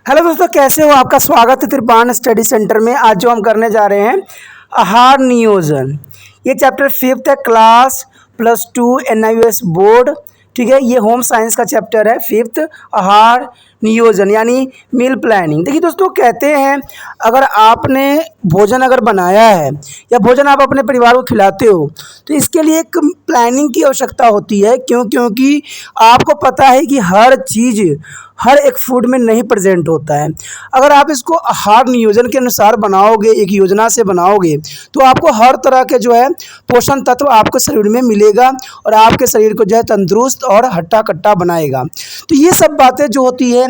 Hello दोस्तों, कैसे हो? आपका स्वागत है त्रिपान स्टडी सेंटर में। आज जो हम करने जा रहे हैं आहार नियोजन, ये चैप्टर 5th है, क्लास +2 NIOS बोर्ड। ठीक है, ये होम साइंस का चैप्टर है 5th, आहार नियोजन यानी मील प्लानिंग। देखिए दोस्तों, कहते हैं अगर आपने भोजन अगर बनाया है या भोजन आप अपने परिवार को खिलाते हो तो इसके लिए एक प्लानिंग की आवश्यकता होती है। क्योंकि आपको पता है कि हर चीज़ हर एक फूड में नहीं प्रेजेंट होता है। अगर आप इसको आहार नियोजन के अनुसार बनाओगे, एक योजना से बनाओगे, तो आपको हर तरह के जो है पोषण तत्व आपके शरीर में मिलेगा और आपके शरीर को जो है तंदुरुस्त और हट्टा कट्टा बनाएगा। तो ये सब बातें जो होती है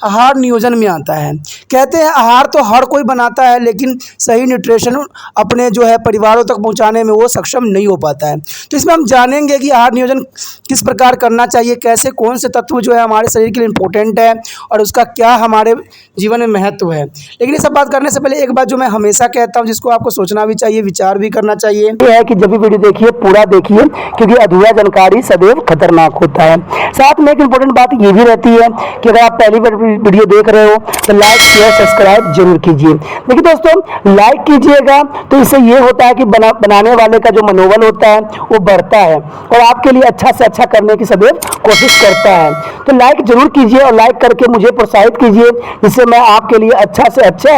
आहार नियोजन में आता है। कहते हैं आहार तो हर कोई बनाता है, लेकिन सही न्यूट्रिशन अपने जो है परिवारों तक पहुंचाने में वो सक्षम नहीं हो पाता है। तो इसमें हम जानेंगे कि आहार नियोजन किस प्रकार करना चाहिए, कैसे कौन से तत्व जो है हमारे शरीर के लिए इम्पोर्टेंट है और उसका क्या हमारे जीवन में महत्व है। लेकिन ये सब बात करने से पहले एक बात जो मैं हमेशा कहता हूँ, जिसको आपको सोचना भी चाहिए, विचार भी करना चाहिए, ये है कि जब भी वीडियो देखिए पूरा देखिए, क्योंकि अधूरा जानकारी सदैव खतरनाक होता है। साथ में एक इम्पोर्टेंट बात ये भी रहती है कि अगर आप पहली बार वीडियो देख रहे हो तो लाइक शेयर सब्सक्राइब जरूर कीजिए। देखिए दोस्तों, लाइक कीजिएगा तो इससे ये होता है कि बनाने वाले का जो मनोबल होता है वो बढ़ता है और आपके लिए अच्छा से अच्छा करने की सदैव कोशिश करता है। तो लाइक जरूर कीजिए और लाइक करके मुझे प्रोत्साहित कीजिए, जिससे मैं आपके लिए अच्छा से अच्छा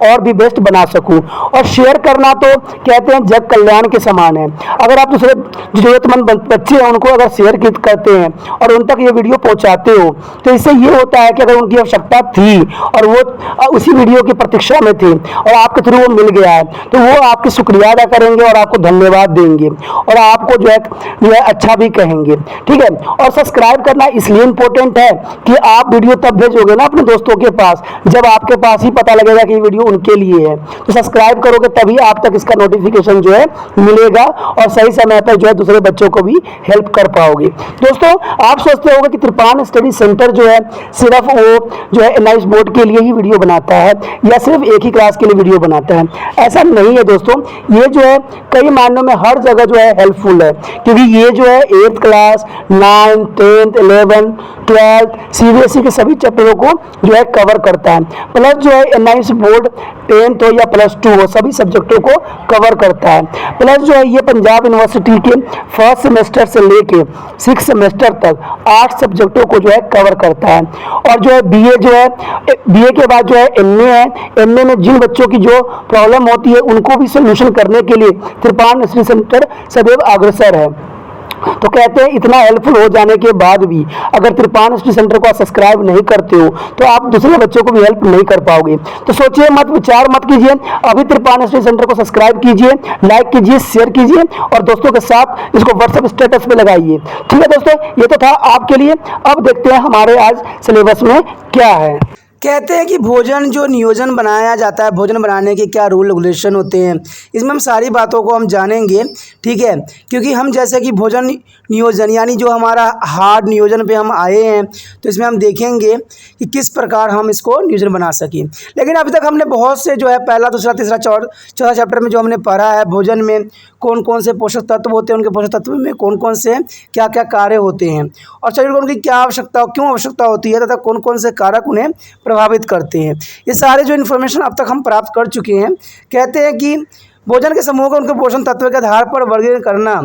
और भी बेस्ट बना सकूं। और शेयर करना तो कहते हैं जग कल्याण के समान है। अगर आप दूसरे जरूरतमंद बच्चे हैं उनको अगर शेयर करते हैं और उन तक ये वीडियो पहुंचाते हो तो इससे ये होता है कि अगर उनकी आवश्यकता थी और वो उसी वीडियो की प्रतीक्षा में थे और आपके थ्रू वो मिल गया है तो वो आपकी शुक्रिया अदा करेंगे और आपको धन्यवाद देंगे और आपको जो है अच्छा भी कहेंगे। ठीक है, और सब्सक्राइब करना इसलिए इम्पोर्टेंट है कि आप वीडियो तब भेजोगे ना अपने दोस्तों के पास जब आपके पास ही पता लगेगा कि ये वीडियो उनके लिए है। तो सब्सक्राइब करोगे तभी आप तक इसका नोटिफिकेशन जो है मिलेगा और सही समय पर जो है दूसरे बच्चों को भी हेल्प कर पाओगे। दोस्तों, आप सोचते होंगे कि त्रिपान स्टडी सेंटर जो है सिर्फ वो जो है NIOS बोर्ड के लिए ही वीडियो बनाता है या सिर्फ एक ही क्लास के लिए वीडियो बनाता है। ऐसा नहीं है दोस्तों, ये जो है कई मायनों में हर जगह जो है हेल्पफुल है, क्योंकि ये जो है 8th class 9th 10th 11th 12th CBSE के सभी चैप्टरों को जो है कवर करता है। प्लस जो है NIOS बोर्ड 10th हो या +2 हो सभी सब्जेक्टों को कवर करता है। प्लस जो है ये पंजाब यूनिवर्सिटी के 1st सेमेस्टर से लेके 6th सेमेस्टर तक 8 सब्जेक्टों को जो है कवर करता है। और जो है BA जो है BA के बाद जो है MA है। MA में जिन बच्चों की जो प्रॉब्लम होती है उनको भी सोल्यूशन करने के लिए त्रिपान स्टडी सेंटर सदैव अग्रसर है। तो कहते हैं इतना हेल्पफुल हो जाने के बाद भी अगर त्रिपान स्टडी सेंटर को आप सब्सक्राइब नहीं करते हो तो आप दूसरे बच्चों को भी हेल्प नहीं कर पाओगे। तो सोचिए मत, विचार मत कीजिए, अभी त्रिपान स्टडी सेंटर को सब्सक्राइब कीजिए, लाइक कीजिए, शेयर कीजिए और दोस्तों के साथ इसको व्हाट्सएप स्टेटस पे लगाइए। ठीक है दोस्तों, ये तो था आपके लिए। अब देखते हैं हमारे आज सिलेबस में क्या है। कहते हैं कि भोजन जो नियोजन बनाया जाता है, भोजन बनाने के क्या रूल रेगुलेशन होते हैं, इसमें हम सारी बातों को हम जानेंगे। ठीक है, क्योंकि हम जैसे कि भोजन नियोजन यानी जो हमारा आहार नियोजन पे हम आए हैं तो इसमें हम देखेंगे कि किस प्रकार हम इसको नियोजन बना सकें। लेकिन अभी तक हमने बहुत से जो है पहला दूसरा तीसरा चौथा चैप्टर में जो हमने पढ़ा है भोजन में कौन कौन से पोषक तत्व होते हैं, उनके पोषक तत्व में कौन कौन से क्या क्या कार्य होते हैं और शरीर को उनकी क्या आवश्यकता, क्यों आवश्यकता होती है तथा कौन कौन से कारक उन्हें प्रभावित करते हैं, ये सारे जो इन्फॉर्मेशन अब तक हम प्राप्त कर चुके हैं। कहते हैं कि भोजन के समूह को उनके पोषण तत्व के आधार पर वर्गीकरण करना,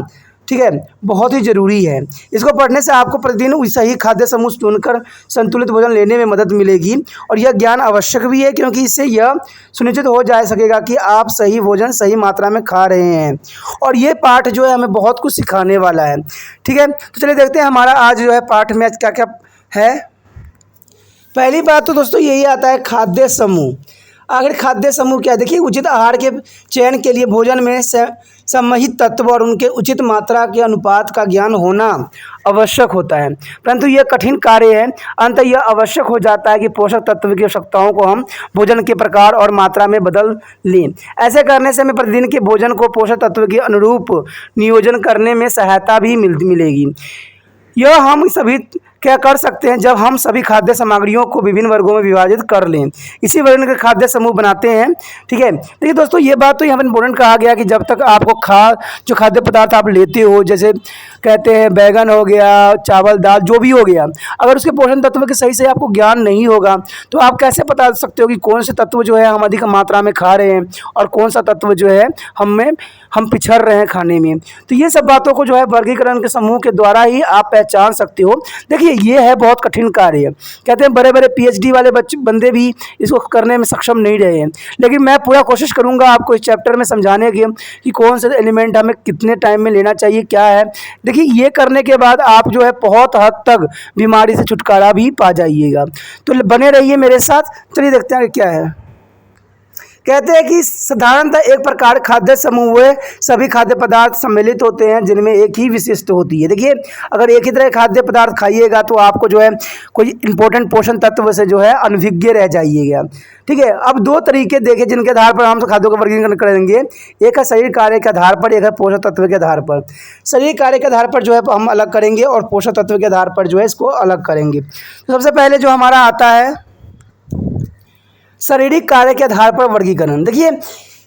ठीक है, बहुत ही ज़रूरी है। इसको पढ़ने से आपको प्रतिदिन सही खाद्य समूह चुनकर संतुलित भोजन लेने में मदद मिलेगी और यह ज्ञान आवश्यक भी है, क्योंकि इससे यह सुनिश्चित हो जा सकेगा कि आप सही भोजन सही मात्रा में खा रहे हैं। और ये पाठ जो है हमें बहुत कुछ सिखाने वाला है। ठीक है, तो चलिए देखते हैं हमारा आज जो है पाठ में आज क्या क्या है। पहली बात तो दोस्तों यही आता है खाद्य समूह। आखिर खाद्य समूह क्या है? देखिए, उचित आहार के चयन के लिए भोजन में सम्मिलित तत्व और उनके उचित मात्रा के अनुपात का ज्ञान होना आवश्यक होता है, परंतु यह कठिन कार्य है। अंततः यह आवश्यक हो जाता है कि पोषक तत्व की आवश्यकताओं को हम भोजन के प्रकार और मात्रा में बदल लें। ऐसे करने से हमें प्रतिदिन के भोजन को पोषक तत्व के अनुरूप नियोजन करने में सहायता भी मिलेगी। यह हम सभी क्या कर सकते हैं जब हम सभी खाद्य सामग्रियों को विभिन्न वर्गों में विभाजित कर लें, इसी वजह के खाद्य समूह बनाते हैं। ठीक है, देखिए दोस्तों, ये बात तो यहाँ पर इम्पोर्टेंट कहा गया कि जब तक आपको जो खाद्य पदार्थ आप लेते हो, जैसे कहते हैं बैगन हो गया, चावल दाल जो भी हो गया, अगर उसके पोषण तत्व के सही से आपको ज्ञान नहीं होगा तो आप कैसे बता सकते हो कि कौन से तत्व जो है हम अधिक मात्रा में खा रहे हैं और कौन सा तत्व जो है हम पिछड़ रहे हैं खाने में। तो ये सब बातों को जो है वर्गीकरण के समूह के द्वारा ही आप पहचान सकते हो। देखिए ये है बहुत कठिन कार्य, कहते हैं बड़े बड़े पीएचडी वाले बंदे भी इसको करने में सक्षम नहीं रहे हैं, लेकिन मैं पूरा कोशिश करूंगा आपको इस चैप्टर में समझाने की कि कौन से एलिमेंट हमें कितने टाइम में लेना चाहिए क्या है। देखिए ये करने के बाद आप जो है बहुत हद तक बीमारी से छुटकारा भी पा जाइएगा। तो बने रहिए मेरे साथ। चलिए देखते हैं कि क्या है। कहते हैं कि साधारणतः एक प्रकार खाद्य समूह में सभी खाद्य पदार्थ सम्मिलित होते हैं जिनमें एक ही विशिष्ट होती है। देखिए अगर एक ही तरह खाद्य पदार्थ खाइएगा तो आपको जो है कोई इंपॉर्टेंट पोषण तत्व से जो है अनभिज्ञ रह जाइएगा। ठीक है, अब दो तरीके देखे जिनके आधार पर हम खाद्यों का वर्गीकरण करेंगे। एक है शरीर कार्य के आधार पर, एक है पोषक तत्व के आधार पर। शरीर कार्य के आधार पर जो है हम अलग करेंगे और पोषक तत्व के आधार पर जो है इसको अलग करेंगे। तो सबसे पहले जो हमारा आता है शारीरिक कार्य के आधार पर वर्गीकरण। देखिए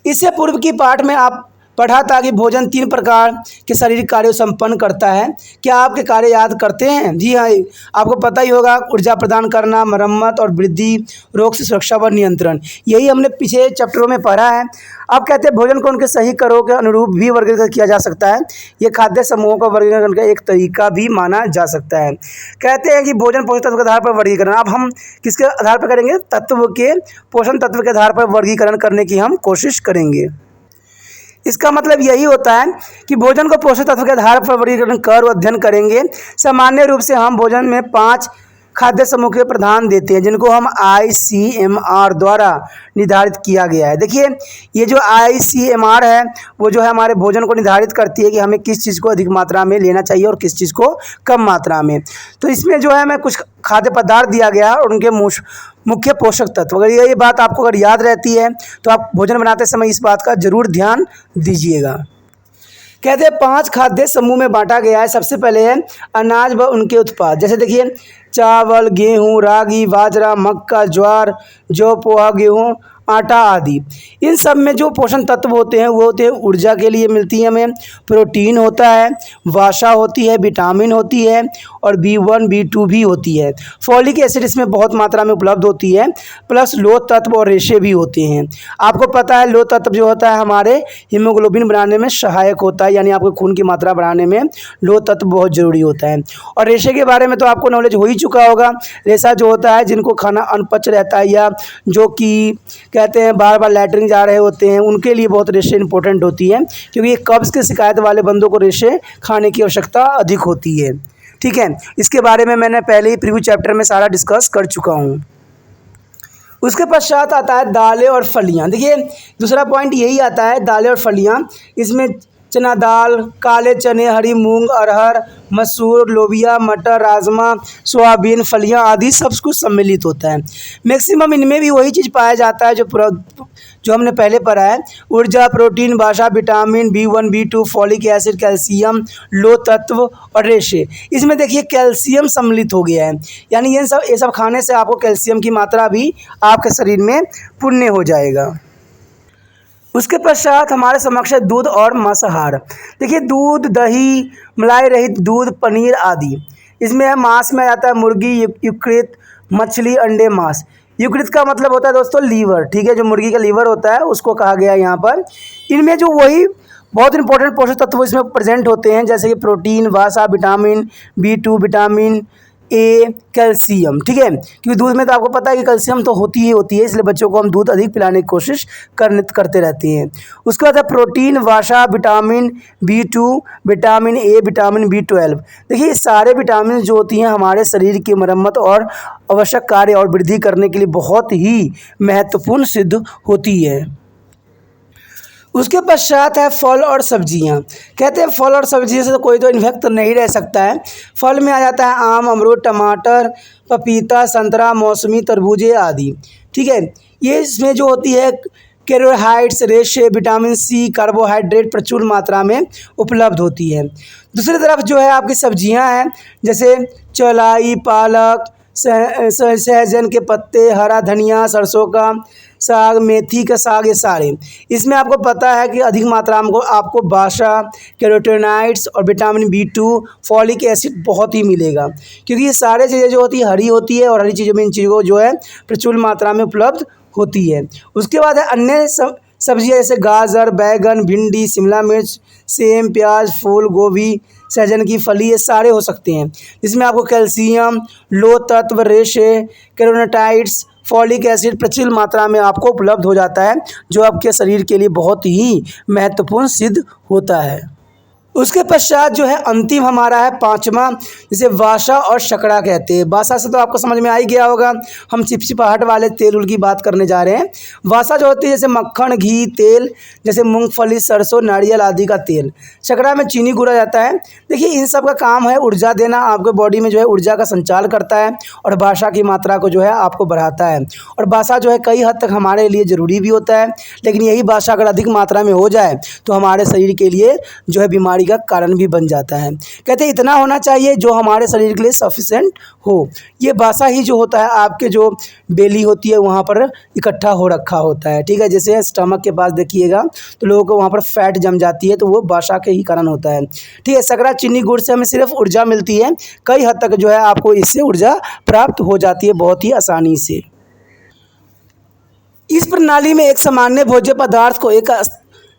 इससे पूर्व की पाठ में आप पढ़ा था कि भोजन 3 प्रकार के शारीरिक कार्यों संपन्न करता है। क्या आपके कार्य याद करते हैं? जी हाँ, आपको पता ही होगा, ऊर्जा प्रदान करना, मरम्मत और वृद्धि, रोग से सुरक्षा व नियंत्रण, यही हमने पिछले चैप्टरों में पढ़ा है। अब कहते हैं भोजन को उनके सही करों के अनुरूप भी वर्गीकृत किया जा सकता है। ये खाद्य समूहों का वर्गीकरण का एक तरीका भी माना जा सकता है। कहते हैं कि भोजन पोषण तत्व के आधार पर वर्गीकरण। अब हम किसके आधार पर करेंगे? तत्व के, पोषण तत्व के आधार पर वर्गीकरण करने की हम कोशिश करेंगे। इसका मतलब यही होता है कि भोजन को पोषक तत्व के आधार पर वर्गीकरण कर अध्ययन करेंगे। सामान्य रूप से हम भोजन में 5 खाद्य समूह के प्रधान देते हैं जिनको हम ICMR द्वारा निर्धारित किया गया है। देखिए ये जो ICMR है वो जो है हमारे भोजन को निर्धारित करती है कि हमें किस चीज़ को अधिक मात्रा में लेना चाहिए और किस चीज़ को कम मात्रा में। तो इसमें जो है हमें कुछ खाद्य पदार्थ दिया गया है और उनके मुख्य पोषक तत्व। अगर ये बात आपको अगर याद रहती है तो आप भोजन बनाते समय इस बात का जरूर ध्यान दीजिएगा। कहते हैं 5 खाद्य समूह में बांटा गया है। सबसे पहले है अनाज व उनके उत्पाद। जैसे देखिए चावल, गेहूँ, रागी, बाजरा, मक्का, ज्वार, जौ, पोहा, गेहूँ, आटा आदि। इन सब में जो पोषण तत्व होते हैं वो होते हैं ऊर्जा के लिए मिलती है हमें, प्रोटीन होता है, वसा होती है, विटामिन होती है और B1 B2 भी होती है। फॉलिक एसिड इसमें बहुत मात्रा में उपलब्ध होती है, प्लस लोह तत्व और रेशे भी होते हैं। आपको पता है लोह तत्व जो होता है हमारे हीमोग्लोबिन बनाने में सहायक होता है, यानी आपको खून की मात्रा बढ़ाने में लोह तत्व बहुत ज़रूरी होता है। और रेशे के बारे में तो आपको नॉलेज हो ही चुका होगा। रेशा जो होता है जिनको खाना अनपच रहता है या जो कि कहते हैं बार बार लैट्रिन जा रहे होते हैं, उनके लिए बहुत रेशे इंपॉर्टेंट होती है, क्योंकि ये कब्ज़ की शिकायत वाले बंदों को रेशे खाने की आवश्यकता अधिक होती है। ठीक है, इसके बारे में मैंने पहले ही प्रीव्यू चैप्टर में सारा डिस्कस कर चुका हूँ। उसके पश्चात आता है दालें और फलियाँ। देखिए दूसरा पॉइंट यही आता है दालें और फलियाँ। इसमें चना दाल, काले चने, हरी मूंग, अरहर, मसूर, लोबिया, मटर, राजमा, सोयाबीन, फलियां आदि सब कुछ सम्मिलित होता है। मैक्सिमम इनमें भी वही चीज़ पाया जाता है जो हमने पहले पढ़ा है। ऊर्जा, प्रोटीन, वसा, vitamin B1 B2, folic acid, calcium, लोह तत्व और रेशे। इसमें देखिए कैल्शियम सम्मिलित हो गया है, यानी ये सब खाने से आपको कैल्शियम की मात्रा भी आपके शरीर में पुण्य हो जाएगा। उसके पश्चात हमारे समक्ष है दूध और मांसाहार। देखिए दूध, दही, मलाई रहित दूध, पनीर आदि। इसमें है मांस में आता है मुर्गी, यकृत, मछली, अंडे, मांस। यकृत का मतलब होता है दोस्तों लीवर। ठीक है, जो मुर्गी का लीवर होता है उसको कहा गया है यहाँ पर। इनमें जो वही बहुत इंपॉर्टेंट पोषक तत्व इसमें प्रेजेंट होते हैं, जैसे कि प्रोटीन, वसा, vitamin B2, vitamin A, calcium. ठीक है, क्योंकि दूध में तो आपको पता है कि कैल्शियम तो होती ही होती है, इसलिए बच्चों को हम दूध अधिक पिलाने की कोशिश करते रहते हैं। उसके बाद है प्रोटीन, वसा, vitamin B2, vitamin A, vitamin B12। देखिए ये सारे विटामिन जो होती हैं हमारे शरीर की मरम्मत और आवश्यक कार्य और वृद्धि करने के लिए बहुत ही महत्वपूर्ण सिद्ध होती है। उसके पश्चात है फल और सब्जियां। कहते हैं फल और सब्जियों से तो कोई तो इन्फेक्ट नहीं रह सकता है। फल में आ जाता है आम, अमरूद, टमाटर, पपीता, संतरा, मौसमी, तरबूजे आदि। ठीक है, ये इसमें जो होती है कैरोहाइड्स, रेशे, विटामिन C, कार्बोहाइड्रेट प्रचुर मात्रा में उपलब्ध होती है। दूसरी तरफ जो है आपकी सब्जियां हैं, जैसे चौलाई, पालक, सहजन के पत्ते, हरा धनिया, सरसों का साग, मेथी का साग, ये सारे इसमें आपको पता है कि अधिक मात्रा में आपको वसा, कैरोटीनॉइड्स और विटामिन B2, फॉलिक एसिड बहुत ही मिलेगा, क्योंकि ये सारे चीज़ें जो होती है हरी होती है और हरी चीज़ों में इन चीज़ों को जो है प्रचुर मात्रा में उपलब्ध होती है। उसके बाद है अन्य सब्जियां जैसे गाजर, बैगन, भिंडी, शिमला मिर्च, सेम, प्याज, फूल गोभी, सहजन की फली, ये सारे हो सकते हैं जिसमें आपको कैल्शियम, लोह तत्व, रेशे, कैरोटीनॉइड्स, फॉलिक एसिड प्रचुर मात्रा में आपको उपलब्ध हो जाता है, जो आपके शरीर के लिए बहुत ही महत्वपूर्ण सिद्ध होता है। उसके पश्चात जो है अंतिम हमारा है पांचवा, जिसे वासा और शकड़ा कहते हैं। वासा से तो आपको समझ में आ ही गया होगा, हम चिपचिपाहट वाले तेल उल की बात करने जा रहे हैं। वासा जो होती है जैसे मक्खन, घी, तेल, जैसे मूंगफली, सरसों, नारियल आदि का तेल। शकड़ा में चीनी घुरा जाता है। देखिए इन सब का काम है ऊर्जा देना, आपके बॉडी में जो है ऊर्जा का संचार करता है और वासा की मात्रा को जो है आपको बढ़ाता है। और वासा जो है कई हद तक हमारे लिए ज़रूरी भी होता है, लेकिन यही वासा अगर अधिक मात्रा में हो जाए तो हमारे शरीर के लिए जो है बीमारी का कारण भी बन जाता है। कहते हैं इतना होना चाहिए जो हमारे शरीर के लिए सफिशिएंट हो। ये बासा ही जो होता है आपके जो बेली होती है वहाँ पर इकट्ठा हो रखा होता है, ठीक है। जैसे स्टमक के पास देखिएगा तो लोगों को वहाँ पर फैट जम जाती है, तो वो बासा के ही कारण होता है, ठीक है। शकरा, चीनी, गुड़ से हमें सिर्फ ऊर्जा मिलती है, कई हद तक जो है आपको इससे ऊर्जा प्राप्त हो जाती है बहुत ही आसानी से। इस प्रणाली में एक सामान्य भोज्य पदार्थ को एक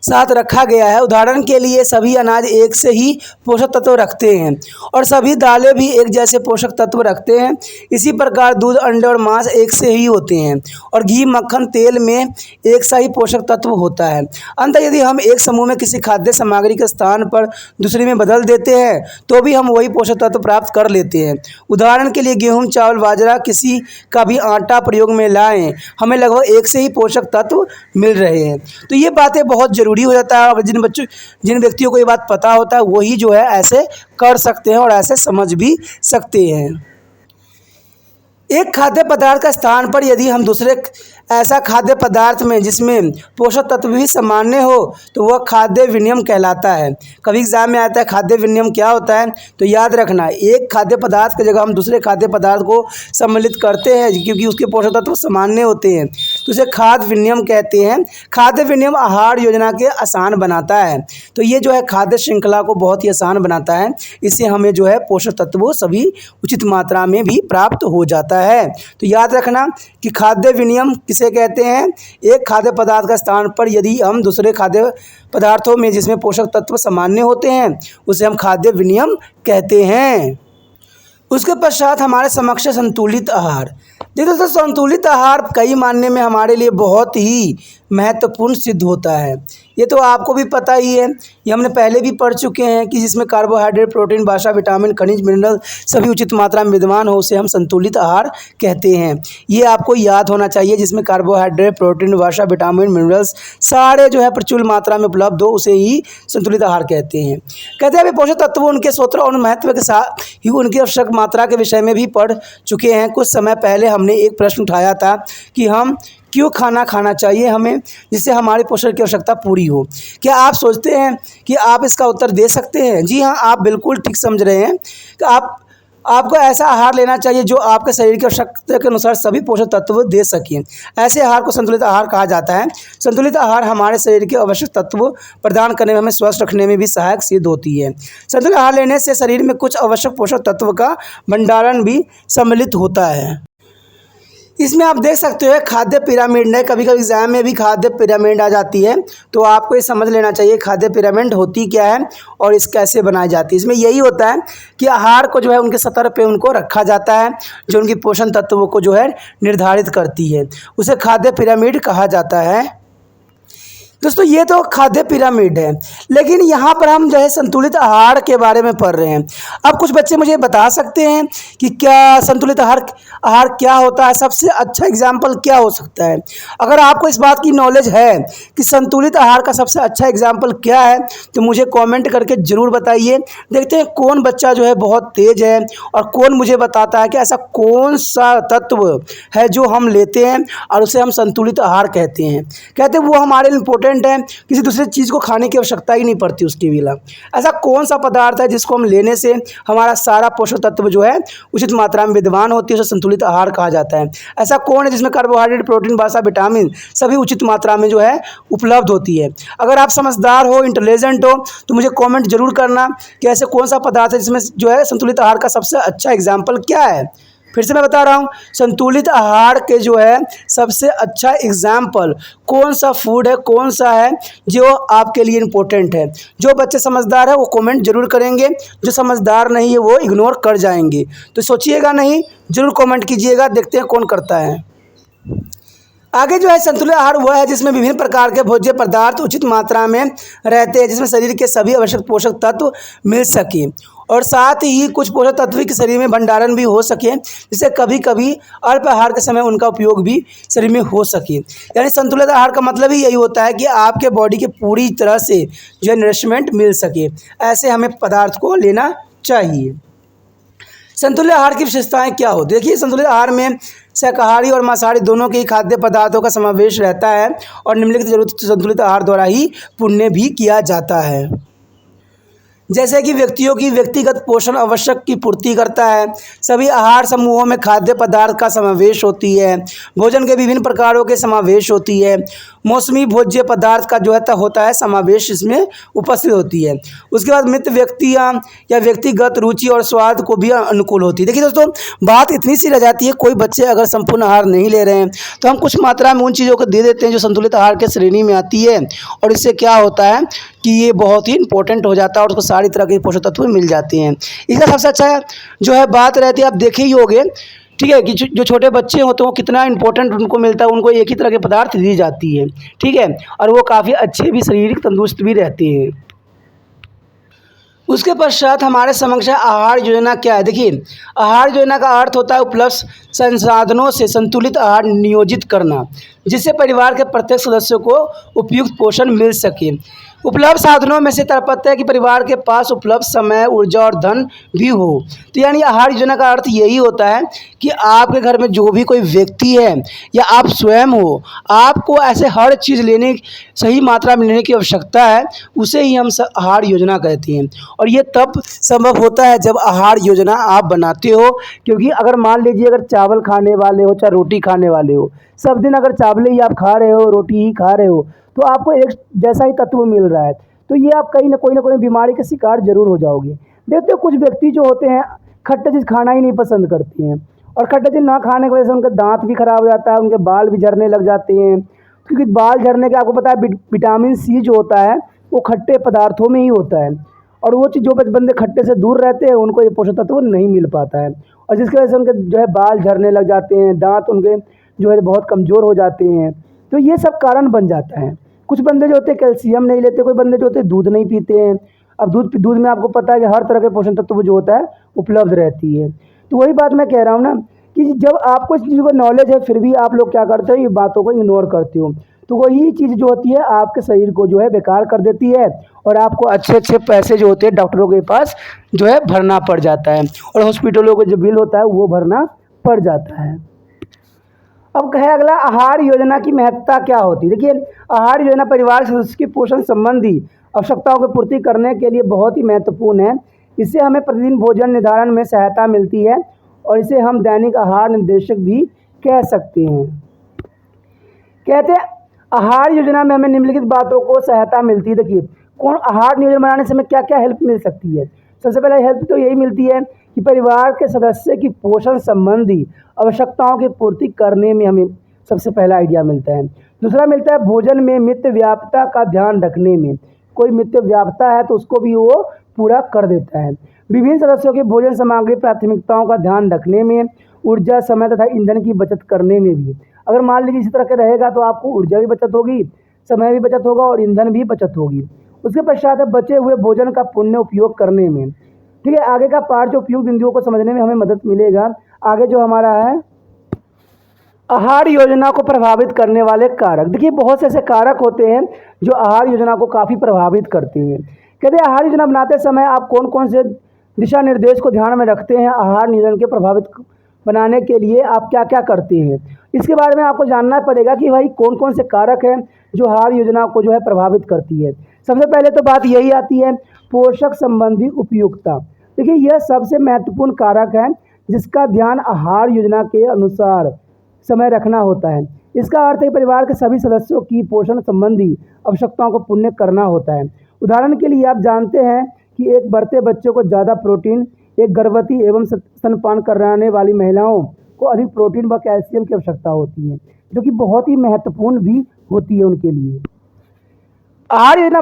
साथ रखा गया है। उदाहरण के लिए सभी अनाज एक से ही पोषक तत्व रखते हैं और सभी दालें भी एक जैसे पोषक तत्व रखते हैं। इसी प्रकार दूध, अंडे और मांस एक से ही होते हैं और घी, मक्खन, तेल में एक सा ही पोषक तत्व होता है। अंततः यदि हम एक समूह में किसी खाद्य सामग्री के स्थान पर दूसरे में बदल देते हैं तो भी हम वही पोषक तत्व प्राप्त कर लेते हैं। उदाहरण के लिए गेहूँ, चावल, बाजरा, किसी का भी आटा प्रयोग में लाएं, हमें लगभग एक से ही पोषक तत्व मिल रहे हैं। तो ये बातें बहुत ज़रूरी हो जाता है और जिन व्यक्तियों को ये बात पता होता है वही जो है ऐसे कर सकते हैं और ऐसे समझ भी सकते हैं। एक खाद्य पदार्थ का स्थान पर यदि हम दूसरे ऐसा खाद्य पदार्थ में जिसमें पोषक तत्व भी सामान्य हो तो वह खाद्य विनिमय कहलाता है। कभी एग्जाम में आता है खाद्य विनिमय क्या होता है, तो याद रखना एक खाद्य पदार्थ की जगह हम दूसरे खाद्य पदार्थ को सम्मिलित करते हैं क्योंकि उसके पोषक तत्व सामान्य होते हैं, तो उसे खाद्य विनिमय कहते हैं। खाद्य विनिमय आहार योजना के आसान बनाता है, तो ये जो है खाद्य श्रृंखला को बहुत ही आसान बनाता है। इससे हमें जो है पोषक तत्व सभी उचित मात्रा में भी प्राप्त हो जाता है। तो याद रखना कि खाद्य विनिमय किसे कहते हैं, एक खाद्य पदार्थ का स्थान पर यदि हम दूसरे खाद्य पदार्थों में जिसमें पोषक तत्व सामान्य होते हैं उसे हम खाद्य विनिमय कहते हैं। उसके पश्चात हमारे समक्ष संतुलित आहार। देखो दोस्तों, संतुलित आहार कई मायने में हमारे लिए बहुत ही महत्वपूर्ण सिद्ध होता है। ये तो आपको भी पता ही है, ये हमने पहले भी पढ़ चुके हैं कि जिसमें कार्बोहाइड्रेट, प्रोटीन, वसा, विटामिन, खनिज, मिनरल सभी उचित मात्रा में विद्यमान हो उसे हम संतुलित आहार कहते हैं। ये आपको याद होना चाहिए, जिसमें कार्बोहाइड्रेट, प्रोटीन, वसा, विटामिन, मिनरल्स सारे जो है प्रचुर मात्रा में उपलब्ध हो उसे ही संतुलित आहार कहते हैं। कहते हैं पोषक तत्व उनके स्रोत और महत्व के साथ ही उनकी आवश्यक मात्रा के विषय में भी पढ़ चुके हैं। कुछ समय पहले हमने एक प्रश्न उठाया था कि हम क्यों खाना चाहिए हमें जिससे हमारी पोषण की आवश्यकता पूरी हो। क्या आप सोचते हैं कि आप इसका उत्तर दे सकते हैं? जी हाँ, आप बिल्कुल ठीक समझ रहे हैं कि आपको ऐसा आहार लेना चाहिए जो आपके शरीर की आवश्यकता के अनुसार सभी पोषक तत्व दे सकें। ऐसे आहार को संतुलित आहार कहा जाता है। संतुलित आहार हमारे शरीर के आवश्यक तत्व प्रदान करने में, हमें स्वस्थ रखने में भी सहायक सिद्ध होती है। संतुलित आहार लेने से शरीर में कुछ आवश्यक पोषक तत्व का भंडारण भी सम्मिलित होता है। इसमें आप देख सकते हो खाद्य पिरामिड है, कभी कभी एग्जाम में भी खाद्य पिरामिड आ जाती है, तो आपको ये समझ लेना चाहिए खाद्य पिरामिड होती क्या है और इस कैसे बनाई जाती है। इसमें यही होता है कि आहार को जो है उनके स्तर पे उनको रखा जाता है जो उनकी पोषण तत्वों को जो है निर्धारित करती है, उसे खाद्य पिरामिड कहा जाता है। दोस्तों ये तो खाद्य पिरामिड है, लेकिन यहाँ पर हम जो है संतुलित आहार के बारे में पढ़ रहे हैं। अब कुछ बच्चे मुझे बता सकते हैं कि क्या संतुलित आहार क्या होता है, सबसे अच्छा एग्जाम्पल क्या हो सकता है? अगर आपको इस बात की नॉलेज है कि संतुलित आहार का सबसे अच्छा एग्जाम्पल क्या है तो मुझे कॉमेंट करके ज़रूर बताइए। देखते हैं कौन बच्चा जो है बहुत तेज है और कौन मुझे बताता है कि ऐसा कौन सा तत्व है जो हम लेते हैं और उसे हम संतुलित आहार कहते हैं। कहते हैं वो हमारे इम्पोर्टेंट इम्पोर्टेंट है, किसी दूसरी चीज़ को खाने की आवश्यकता ही नहीं पड़ती उसके बिना। ऐसा कौन सा पदार्थ है जिसको हम लेने से हमारा सारा पोषक तत्व जो है उचित मात्रा में विद्यमान होती है, उसे संतुलित आहार कहा जाता है। ऐसा कौन है जिसमें कार्बोहाइड्रेट, प्रोटीन, वसा, विटामिन सभी उचित मात्रा में जो है उपलब्ध होती है। अगर आप समझदार हो, इंटेलिजेंट हो, तो मुझे कमेंट जरूर करना कि ऐसे कौन सा पदार्थ है जिसमें जो है संतुलित आहार का सबसे अच्छा एग्जाम्पल क्या है। फिर से मैं बता रहा हूँ, संतुलित आहार के जो है सबसे अच्छा एग्जाम्पल कौन सा फूड है, कौन सा है जो आपके लिए इम्पोर्टेंट है। जो बच्चे समझदार है वो कमेंट जरूर करेंगे, जो समझदार नहीं है वो इग्नोर कर जाएंगे। तो सोचिएगा नहीं, जरूर कमेंट कीजिएगा, देखते हैं कौन करता है। आगे जो है संतुलित आहार वह है जिसमें विभिन्न प्रकार के भोज्य पदार्थ उचित मात्रा में रहते हैं, जिसमें शरीर के सभी आवश्यक पोषक तत्व मिल सके और साथ ही कुछ पोषक तत्व के शरीर में भंडारण भी हो सके, जिससे कभी कभी अल्प आहार के समय उनका उपयोग भी शरीर में हो सके। यानी संतुलित आहार का मतलब ही यही होता है कि आपके बॉडी के पूरी तरह से जो है नरिशमेंट मिल सके, ऐसे हमें पदार्थ को लेना चाहिए। संतुलित आहार की विशेषताएं क्या हो, देखिए संतुलित आहार में शाकाहारी और मांसाहारी दोनों के ही खाद्य पदार्थों का समावेश रहता है और निम्नलिखित जरूरत संतुलित आहार द्वारा ही पूर्ण भी किया जाता है। जैसे कि व्यक्तियों की व्यक्तिगत पोषण आवश्यक की पूर्ति करता है। सभी आहार समूहों में खाद्य पदार्थ का समावेश होती है। भोजन के विभिन्न प्रकारों के समावेश होती है। मौसमी भोज्य पदार्थ का जो है होता है समावेश इसमें उपस्थित होती है। उसके बाद मित्र व्यक्तियाँ या व्यक्तिगत रुचि और स्वाद को भी अनुकूल होती है। देखिए दोस्तों, बात इतनी सी रह जाती है, कोई बच्चे अगर संपूर्ण आहार नहीं ले रहे हैं तो हम कुछ मात्रा में उन चीज़ों को दे देते हैं जो संतुलित आहार के श्रेणी में आती है, और इससे क्या होता है कि ये बहुत ही इंपॉर्टेंट हो जाता है और उसको सारी तरह के पोषक तत्व मिल जाते हैं। इसका सबसे अच्छा जो है बात रहती है, आप देखे ही होंगे, ठीक है, कि जो छोटे बच्चे होते हैं वो कितना इंपॉर्टेंट उनको मिलता है, उनको एक ही तरह के पदार्थ दी जाती है, ठीक है, और वो काफ़ी अच्छे भी, शारीरिक तंदुरुस्त भी रहते हैं। उसके पश्चात हमारे समक्ष आहार योजना क्या है। देखिए, आहार योजना का अर्थ होता है उपलब्ध संसाधनों से संतुलित आहार नियोजित करना, जिससे परिवार के प्रत्येक सदस्य को उपयुक्त पोषण मिल सके। उपलब्ध साधनों में से तात्पर्य है कि परिवार के पास उपलब्ध समय, ऊर्जा और धन भी हो। तो यानी आहार योजना का अर्थ यही होता है कि आपके घर में जो भी कोई व्यक्ति है या आप स्वयं हो, आपको ऐसे हर चीज़ लेने, सही मात्रा में लेने की आवश्यकता है, उसे ही हम आहार योजना कहते हैं। और ये तब संभव होता है जब आहार योजना आप बनाते हो, क्योंकि अगर मान लीजिए अगर चावल खाने वाले हो चाहे रोटी खाने वाले हो, सब दिन अगर चावल ही आप खा रहे हो, रोटी ही खा रहे हो, तो आपको एक जैसा ही तत्व मिल रहा है, तो ये आप कहीं ना कोई बीमारी का शिकार जरूर हो जाओगे। देखते हो कुछ व्यक्ति जो होते हैं खट्टे चीज़ खाना ही नहीं पसंद करते हैं, और खट्टे चीज़ ना खाने की वजह से उनका दांत भी खराब हो जाता है, उनके बाल भी झड़ने लग जाते हैं, क्योंकि बाल झड़ने के आपको पता है विटामिन सी जो होता है वो खट्टे पदार्थों में ही होता है, और वो चीज़ जो बंदे खट्टे से दूर रहते हैं उनको ये पोषक तत्व नहीं मिल पाता है, और जिसकी वजह से उनके जो है बाल झड़ने लग जाते हैं, दांत उनके जो है बहुत कमज़ोर हो जाते हैं। तो ये सब कारण बन जाता है। कुछ बंदे जो होते हैं कैल्शियम नहीं लेते, कोई बंदे जो होते हैं दूध नहीं पीते हैं। अब दूध में आपको पता है कि हर तरह के पोषण तत्व जो होता है उपलब्ध रहती है। तो वही बात मैं कह रहा हूँ ना कि जब आपको इस चीज़ को नॉलेज है फिर भी आप लोग क्या करते हो, ये बातों को इग्नोर करते हो, तो वही चीज़ जो होती है आपके शरीर को जो है बेकार कर देती है, और आपको अच्छे पैसे जो होते हैं डॉक्टरों के पास जो है भरना पड़ जाता है, और हॉस्पिटलों का जो बिल होता है वो भरना पड़ जाता है। अब है अगला, आहार योजना की महत्ता क्या होती है। देखिए, आहार योजना परिवार सदस्य की पोषण संबंधी आवश्यकताओं की पूर्ति करने के लिए बहुत ही महत्वपूर्ण है। इससे हमें प्रतिदिन भोजन निर्धारण में सहायता मिलती है, और इसे हम दैनिक आहार निर्देशक भी कह सकते हैं। कहते हैं आहार योजना में हमें निम्नलिखित बातों को सहायता मिलती है। देखिए, कौन आहार योजना बनाने से हमें क्या क्या हेल्प मिल सकती है। सबसे पहले हेल्प तो यही मिलती है कि परिवार के सदस्य की पोषण संबंधी आवश्यकताओं की पूर्ति करने में हमें सबसे पहला आइडिया मिलता है। दूसरा मिलता है भोजन में मित्र व्यापकता का ध्यान रखने में। कोई मित्र व्यापकता है तो उसको भी वो पूरा कर देता है। विभिन्न सदस्यों की भोजन सामग्री प्राथमिकताओं का ध्यान रखने में, ऊर्जा, समय तथा ईंधन की बचत करने में भी। अगर मान लीजिए इसी तरह के रहेगा तो आपको ऊर्जा भी बचत होगी, समय भी बचत होगा और ईंधन भी बचत होगी। उसके पश्चात है बचे हुए भोजन का पुण्य उपयोग करने में। ठीक है, आगे का पार्ट जो उपयुक्त बिंदुओं को समझने में हमें मदद मिलेगा। आगे जो हमारा है आहार योजना को प्रभावित करने वाले कारक। देखिए, बहुत से ऐसे कारक होते हैं जो आहार योजना को काफ़ी प्रभावित करते हैं। कहते हैं आहार योजना बनाते समय आप कौन कौन से दिशा निर्देश को ध्यान में रखते हैं आहार नियोजन के प्रभावित बनाने के लिए आप क्या क्या करते हैं। इसके बारे में आपको जानना पड़ेगा कि भाई कौन कौन से कारक हैं जो आहार योजना को जो है प्रभावित करती है। सबसे पहले तो बात यही आती है पोषक संबंधी उपयुक्तता। देखिए यह सबसे महत्वपूर्ण कारक है जिसका ध्यान आहार योजना के अनुसार समय रखना होता है। इसका अर्थ है परिवार के सभी सदस्यों की पोषण संबंधी आवश्यकताओं को पूर्ण करना होता है। उदाहरण के लिए आप जानते हैं कि एक बढ़ते बच्चे को ज़्यादा प्रोटीन, एक गर्भवती एवं स्तनपान कराने वाली महिलाओं को अधिक प्रोटीन व कैल्शियम की आवश्यकता होती है, जो कि बहुत ही महत्वपूर्ण भी होती है उनके लिए। आहार योजना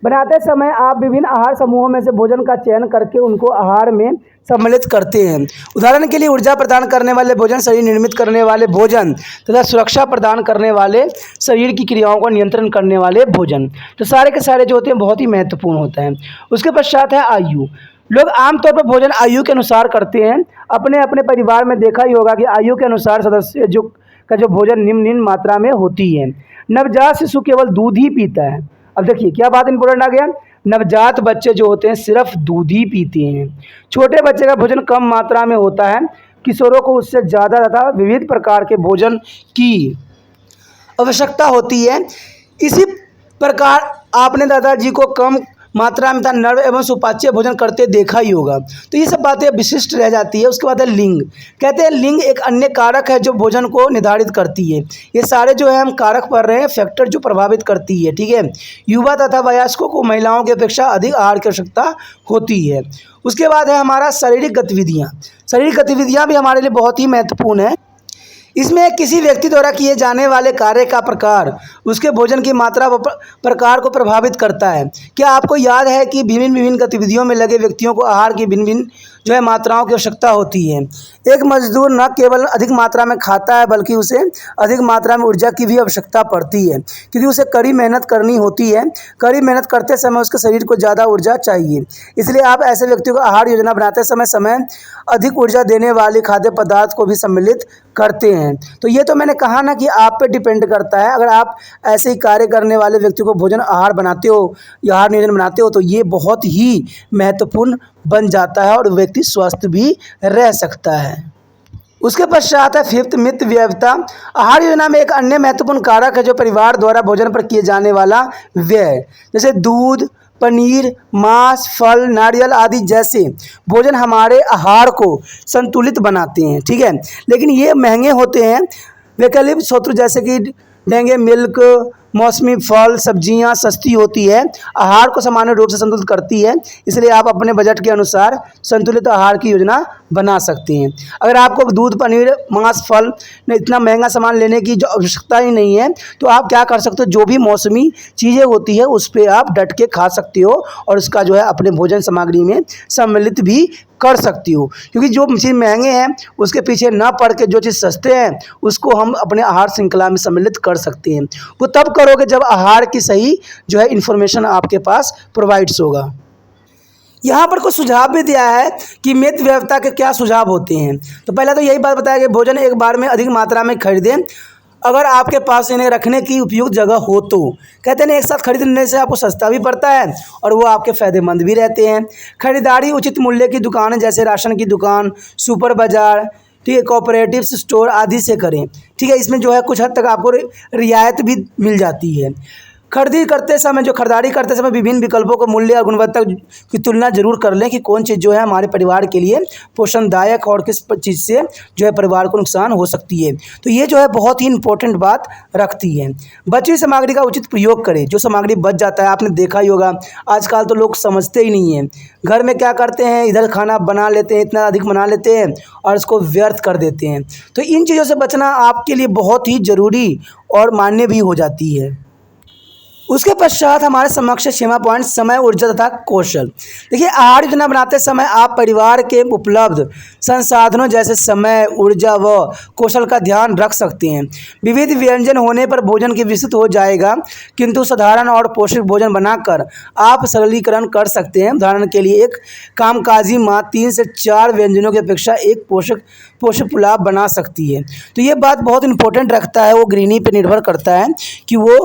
बनाते समय आप विभिन्न आहार समूहों में से भोजन का चयन करके उनको आहार में सम्मिलित करते हैं। उदाहरण के लिए ऊर्जा प्रदान करने वाले भोजन, शरीर निर्मित करने वाले भोजन तथा सुरक्षा प्रदान करने वाले, शरीर की क्रियाओं को नियंत्रण करने वाले भोजन। तो सारे के सारे जो होते हैं बहुत ही महत्वपूर्ण होता है। उसके पश्चात है आयु। लोग आमतौर पर भोजन आयु के अनुसार करते हैं। अपने अपने परिवार में देखा ही होगा कि आयु के अनुसार सदस्य जो भोजन निम्न मात्रा में होती है। नवजात शिशु केवल दूध ही पीता है। अब देखिए क्या बात इंपॉर्टेंट आ गया, नवजात बच्चे जो होते हैं सिर्फ दूध ही पीते हैं। छोटे बच्चे का भोजन कम मात्रा में होता है। किशोरों को उससे ज़्यादा तथा विविध प्रकार के भोजन की आवश्यकता होती है। इसी प्रकार आपने दादाजी को कम मात्रा में था नर्व एवं सुपाच्य भोजन करते देखा ही होगा। तो ये सब बातें विशिष्ट रह जाती है। उसके बाद है लिंग। कहते हैं लिंग एक अन्य कारक है जो भोजन को निर्धारित करती है। ये सारे जो है हम कारक पढ़ रहे हैं, फैक्टर जो प्रभावित करती है, ठीक है। युवा तथा वयस्कों को महिलाओं की अपेक्षा अधिक आहार की आवश्यकता होती है। उसके बाद है हमारा शारीरिक गतिविधियाँ। शारीरिक गतिविधियाँ भी हमारे लिए बहुत ही महत्वपूर्ण है। इसमें किसी व्यक्ति द्वारा किए जाने वाले कार्य का प्रकार उसके भोजन की मात्रा व प्रकार को प्रभावित करता है। क्या आपको याद है कि विभिन्न विभिन्न गतिविधियों में लगे व्यक्तियों को आहार की भिन्न भिन्न जो है मात्राओं की आवश्यकता होती है। एक मजदूर न केवल अधिक मात्रा में खाता है बल्कि उसे अधिक मात्रा में ऊर्जा की भी आवश्यकता पड़ती है, क्योंकि उसे कड़ी मेहनत करनी होती है। कड़ी मेहनत करते समय उसके शरीर को ज़्यादा ऊर्जा चाहिए। इसलिए आप ऐसे व्यक्तियों को आहार योजना बनाते समय अधिक ऊर्जा देने वाले खाद्य पदार्थ को भी सम्मिलित करते हैं। तो ये तो मैंने कहा ना कि आप पे डिपेंड करता है। अगर आप ऐसे ही कार्य करने वाले व्यक्ति को भोजन आहार बनाते हो या आहार नियोजन बनाते हो तो ये बहुत ही महत्वपूर्ण बन जाता है और व्यक्ति स्वस्थ भी रह सकता है। उसके पश्चात है फिफ्थ मित व्ययता। आहार योजना में एक अन्य महत्वपूर्ण कारक है जो परिवार द्वारा भोजन पर किए जाने वाला व्यय, जैसे दूध, पनीर, मांस, फल, नारियल आदि जैसे भोजन हमारे आहार को संतुलित बनाते हैं, ठीक है। लेकिन ये महंगे होते हैं। वैकल्पिक स्रोत जैसे कि डेंगे मिल्क, मौसमी फल, सब्जियां सस्ती होती है, आहार को सामान्य रूप से संतुलित करती है। इसलिए आप अपने बजट के अनुसार संतुलित आहार की योजना बना सकते हैं। अगर आपको दूध, पनीर, मांस, फल में इतना महंगा सामान लेने की जो आवश्यकता ही नहीं है तो आप क्या कर सकते हो, जो भी मौसमी चीज़ें होती है उस पर आप डट के खा सकते हो और उसका जो है अपने भोजन सामग्री में सम्मिलित भी कर सकती हो। क्योंकि जो चीज़ महंगे हैं उसके पीछे ना पड़ के जो चीज़ सस्ते हैं उसको हम अपने आहार श्रृंखला में सम्मिलित कर सकते हैं। वो तब करोगे जब आहार की सही जो है इन्फॉर्मेशन आपके पास प्रोवाइड्स होगा। यहाँ पर कुछ सुझाव भी दिया है कि मित व्यवस्था के क्या सुझाव होते हैं। तो पहले तो यही बात बताया कि भोजन एक बार में अधिक मात्रा में खरीदें अगर आपके पास इन्हें रखने की उपयुक्त जगह हो तो। कहते हैं एक साथ खरीदने से आपको सस्ता भी पड़ता है और वो आपके फ़ायदेमंद भी रहते हैं। खरीदारी उचित मूल्य की दुकानें जैसे राशन की दुकान, सुपर बाज़ार, ठीक है, कोऑपरेटिव स्टोर आदि से करें, ठीक है। इसमें जो है कुछ हद तक आपको रियायत भी मिल जाती है। खरीदारी करते समय विभिन्न विकल्पों को मूल्य और गुणवत्ता की तुलना जरूर कर लें कि कौन चीज़ जो है हमारे परिवार के लिए पोषणदायक और किस चीज़ से जो है परिवार को नुकसान हो सकती है। तो ये जो है बहुत ही इंपॉर्टेंट बात रखती है। बची हुई सामग्री का उचित प्रयोग करें। जो सामग्री बच जाता है, आपने देखा ही होगा आजकल तो लोग समझते ही नहीं हैं। घर में क्या करते हैं, इधर खाना बना लेते हैं, इतना अधिक बना लेते हैं और इसको व्यर्थ कर देते हैं। तो इन चीज़ों से बचना आपके लिए बहुत ही ज़रूरी और मान्य भी हो जाती है। उसके पश्चात हमारे समक्ष 6वां पॉइंट समय, ऊर्जा तथा कौशल। देखिए आहार योजना बनाते समय आप परिवार के उपलब्ध संसाधनों जैसे समय, ऊर्जा व कौशल का ध्यान रख सकते हैं। विविध व्यंजन होने पर भोजन की विस्तृत हो जाएगा, किंतु साधारण और पौष्टिक भोजन बनाकर आप सरलीकरण कर सकते हैं। उदाहरण के लिए एक कामकाजी माँ 3 से 4 व्यंजनों की अपेक्षा एक पोषक पुलाव बना सकती है। तो ये बात बहुत इंपॉर्टेंट रखता है। वो गृहिणी पर निर्भर करता है कि वो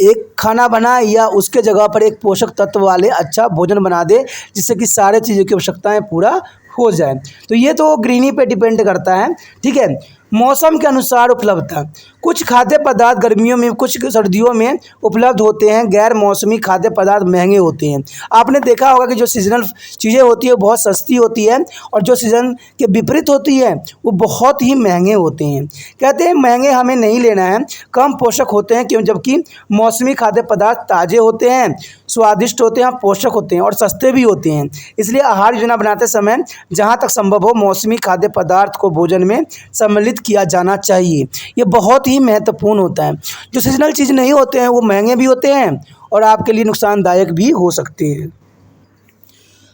एक खाना बनाए या उसके जगह पर एक पोषक तत्व वाले अच्छा भोजन बना दे जिससे कि सारे चीज़ों की आवश्यकताएं पूरा हो जाए। तो ये तो गृहिणी पे डिपेंड करता है, ठीक है। मौसम के अनुसार उपलब्धता, कुछ खाद्य पदार्थ गर्मियों में, कुछ सर्दियों में उपलब्ध होते हैं। गैर मौसमी खाद्य पदार्थ महंगे होते हैं। आपने देखा होगा कि जो सीजनल चीज़ें होती है बहुत सस्ती होती है, और जो सीज़न के विपरीत होती है वो बहुत ही महंगे होते हैं। कहते हैं महंगे हमें नहीं लेना है, कम पोषक होते हैं क्यों, जबकि मौसमी खाद्य पदार्थ ताज़े होते हैं, स्वादिष्ट होते हैं, पोषक होते हैं और सस्ते भी होते हैं। इसलिए आहार योजना बनाते समय जहाँ तक संभव हो मौसमी खाद्य पदार्थ को भोजन में सम्मिलित किया जाना चाहिए। ये बहुत ही महत्वपूर्ण होता है। जो सीजनल चीज़ नहीं होते हैं वो महंगे भी होते हैं और आपके लिए नुकसानदायक भी हो सकते हैं।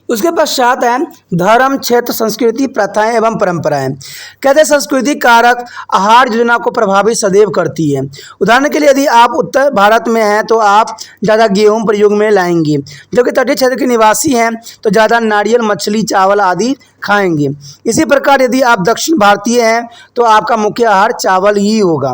उसके पश्चात है धर्म, क्षेत्र, संस्कृति, प्रथाएं एवं परंपराएं। कहते हैं संस्कृति कारक आहार योजना को प्रभावित सदैव करती है। उदाहरण के लिए यदि आप उत्तर भारत में हैं तो आप ज़्यादा गेहूं प्रयोग में लाएंगे, जबकि तटीय क्षेत्र के निवासी हैं तो ज़्यादा नारियल, मछली, चावल आदि खाएंगे। इसी प्रकार यदि आप दक्षिण भारतीय हैं तो आपका मुख्य आहार चावल ही होगा।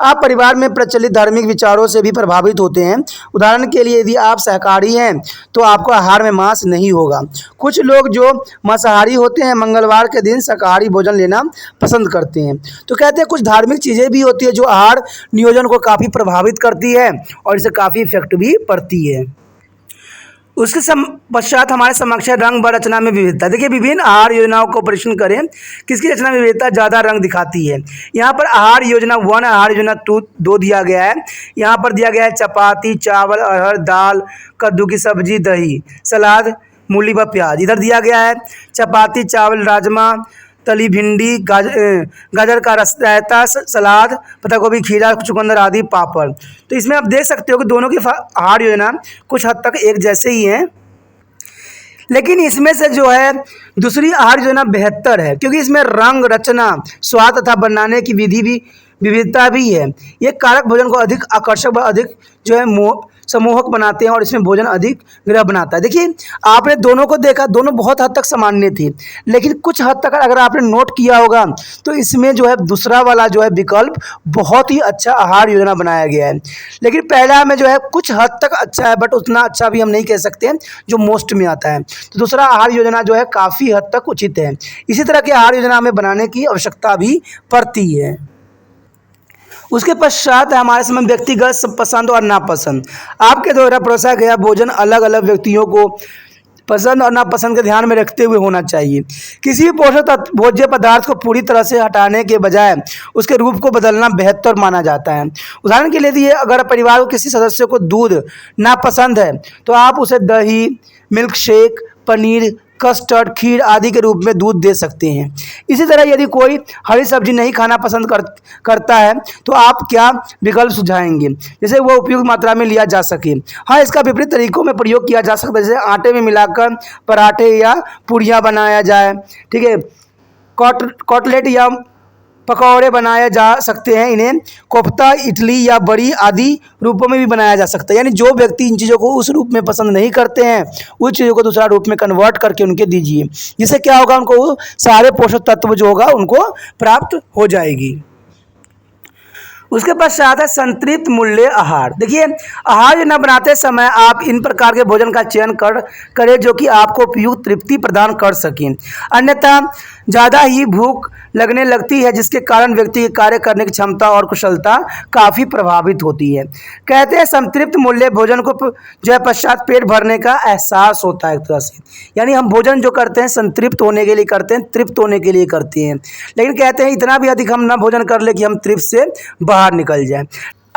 आप परिवार में प्रचलित धार्मिक विचारों से भी प्रभावित होते हैं। उदाहरण के लिए यदि आप शाकाहारी हैं तो आपको आहार में मांस नहीं होगा। कुछ लोग जो मांसाहारी होते हैं मंगलवार के दिन शाकाहारी भोजन लेना पसंद करते हैं। तो कहते हैं कुछ धार्मिक चीज़ें भी होती है जो आहार नियोजन को काफ़ी प्रभावित करती है और इससे काफ़ी इफेक्ट भी पड़ती है। उसके पश्चात हमारे समक्ष है रंग व रचना में विविधता। देखिए विभिन्न आहार योजनाओं को परीक्षण करें, किसकी रचना में विविधता ज़्यादा रंग दिखाती है। यहाँ पर आहार योजना 1, आहार योजना 2 दिया गया है। यहाँ पर दिया गया है चपाती, चावल, अरहर दाल, कद्दू की सब्जी, दही, सलाद, मूली व प्याज। इधर दिया गया है चपाती, चावल, राजमा, तली भिंडी, गाजर का रायता, सलाद, पत्ता गोभी, खीरा, चुकंदर आदि, पापड़। तो इसमें आप देख सकते हो कि दोनों की आहार योजना कुछ हद तक एक जैसे ही हैं, लेकिन इसमें से जो है दूसरी आहार योजना बेहतर है क्योंकि इसमें रंग, रचना, स्वाद तथा बनाने की विधि भी विविधता भी है। ये कारक भोजन को अधिक आकर्षक व अधिक जो है सम्मोहक बनाते हैं और इसमें भोजन अधिक गृह बनाता है। देखिए आपने दोनों को देखा, दोनों बहुत हद तक सामान्य थी, लेकिन कुछ हद तक अगर आपने नोट किया होगा तो इसमें जो है दूसरा वाला जो है विकल्प बहुत ही अच्छा आहार योजना बनाया गया है। लेकिन पहला में जो है कुछ हद तक अच्छा है, बट उतना अच्छा भी हम नहीं कह सकते हैं जो मोस्ट में आता है। तो दूसरा आहार योजना जो है काफ़ी हद तक उचित है। इसी तरह की आहार योजना हमें बनाने की आवश्यकता भी पड़ती है। उसके पश्चात है हमारे समय व्यक्तिगत पसंद और नापसंद। आपके द्वारा परोसा गया भोजन अलग अलग व्यक्तियों को पसंद और नापसंद के ध्यान में रखते हुए होना चाहिए। किसी भी पोषक भोज्य पदार्थ को पूरी तरह से हटाने के बजाय उसके रूप को बदलना बेहतर माना जाता है। उदाहरण के लिए यदि अगर परिवार को किसी सदस्य को दूध नापसंद है तो आप उसे दही, मिल्क शेक, पनीर, कस्टर्ड, खीर आदि के रूप में दूध दे सकते हैं। इसी तरह यदि कोई हरी सब्जी नहीं खाना पसंद करता है तो आप क्या विकल्प सुझाएंगे जिसे वो उपयुक्त मात्रा में लिया जा सके। हाँ, इसका विपरीत तरीकों में प्रयोग किया जा सकता है, जैसे आटे में मिलाकर पराठे या पूड़ियाँ बनाया जाए, ठीक है। कॉटलेट या पकौड़े बनाए जा सकते हैं। इन्हें कोफ्ता, इडली या बड़ी आदि रूपों में भी बनाया जा सकता है। यानी जो व्यक्ति इन चीज़ों को उस रूप में पसंद नहीं करते हैं उस चीज़ों को दूसरा रूप में कन्वर्ट करके उनके दीजिए, जिससे क्या होगा, उनको सारे पोषक तत्व जो होगा उनको प्राप्त हो जाएगी। उसके पश्चात है संतृप्त मूल्य आहार। देखिए आहार योजना बनाते समय आप इन प्रकार के भोजन का चयन करें जो कि आपको उपयुक्त तृप्ति प्रदान कर सकें, अन्यथा ज़्यादा ही भूख लगने लगती है जिसके कारण व्यक्ति के कार्य करने की क्षमता और कुशलता काफ़ी प्रभावित होती है। कहते हैं संतृप्त मूल्य भोजन को जो है पश्चात पेट भरने का एहसास होता है एक तरह से। यानी हम भोजन जो करते हैं संतृप्त होने के लिए करते हैं, तृप्त होने के लिए करते हैं, लेकिन कहते हैं इतना भी अधिक हम ना भोजन कर ले कि हम तृप्त से बाहर निकल जाए।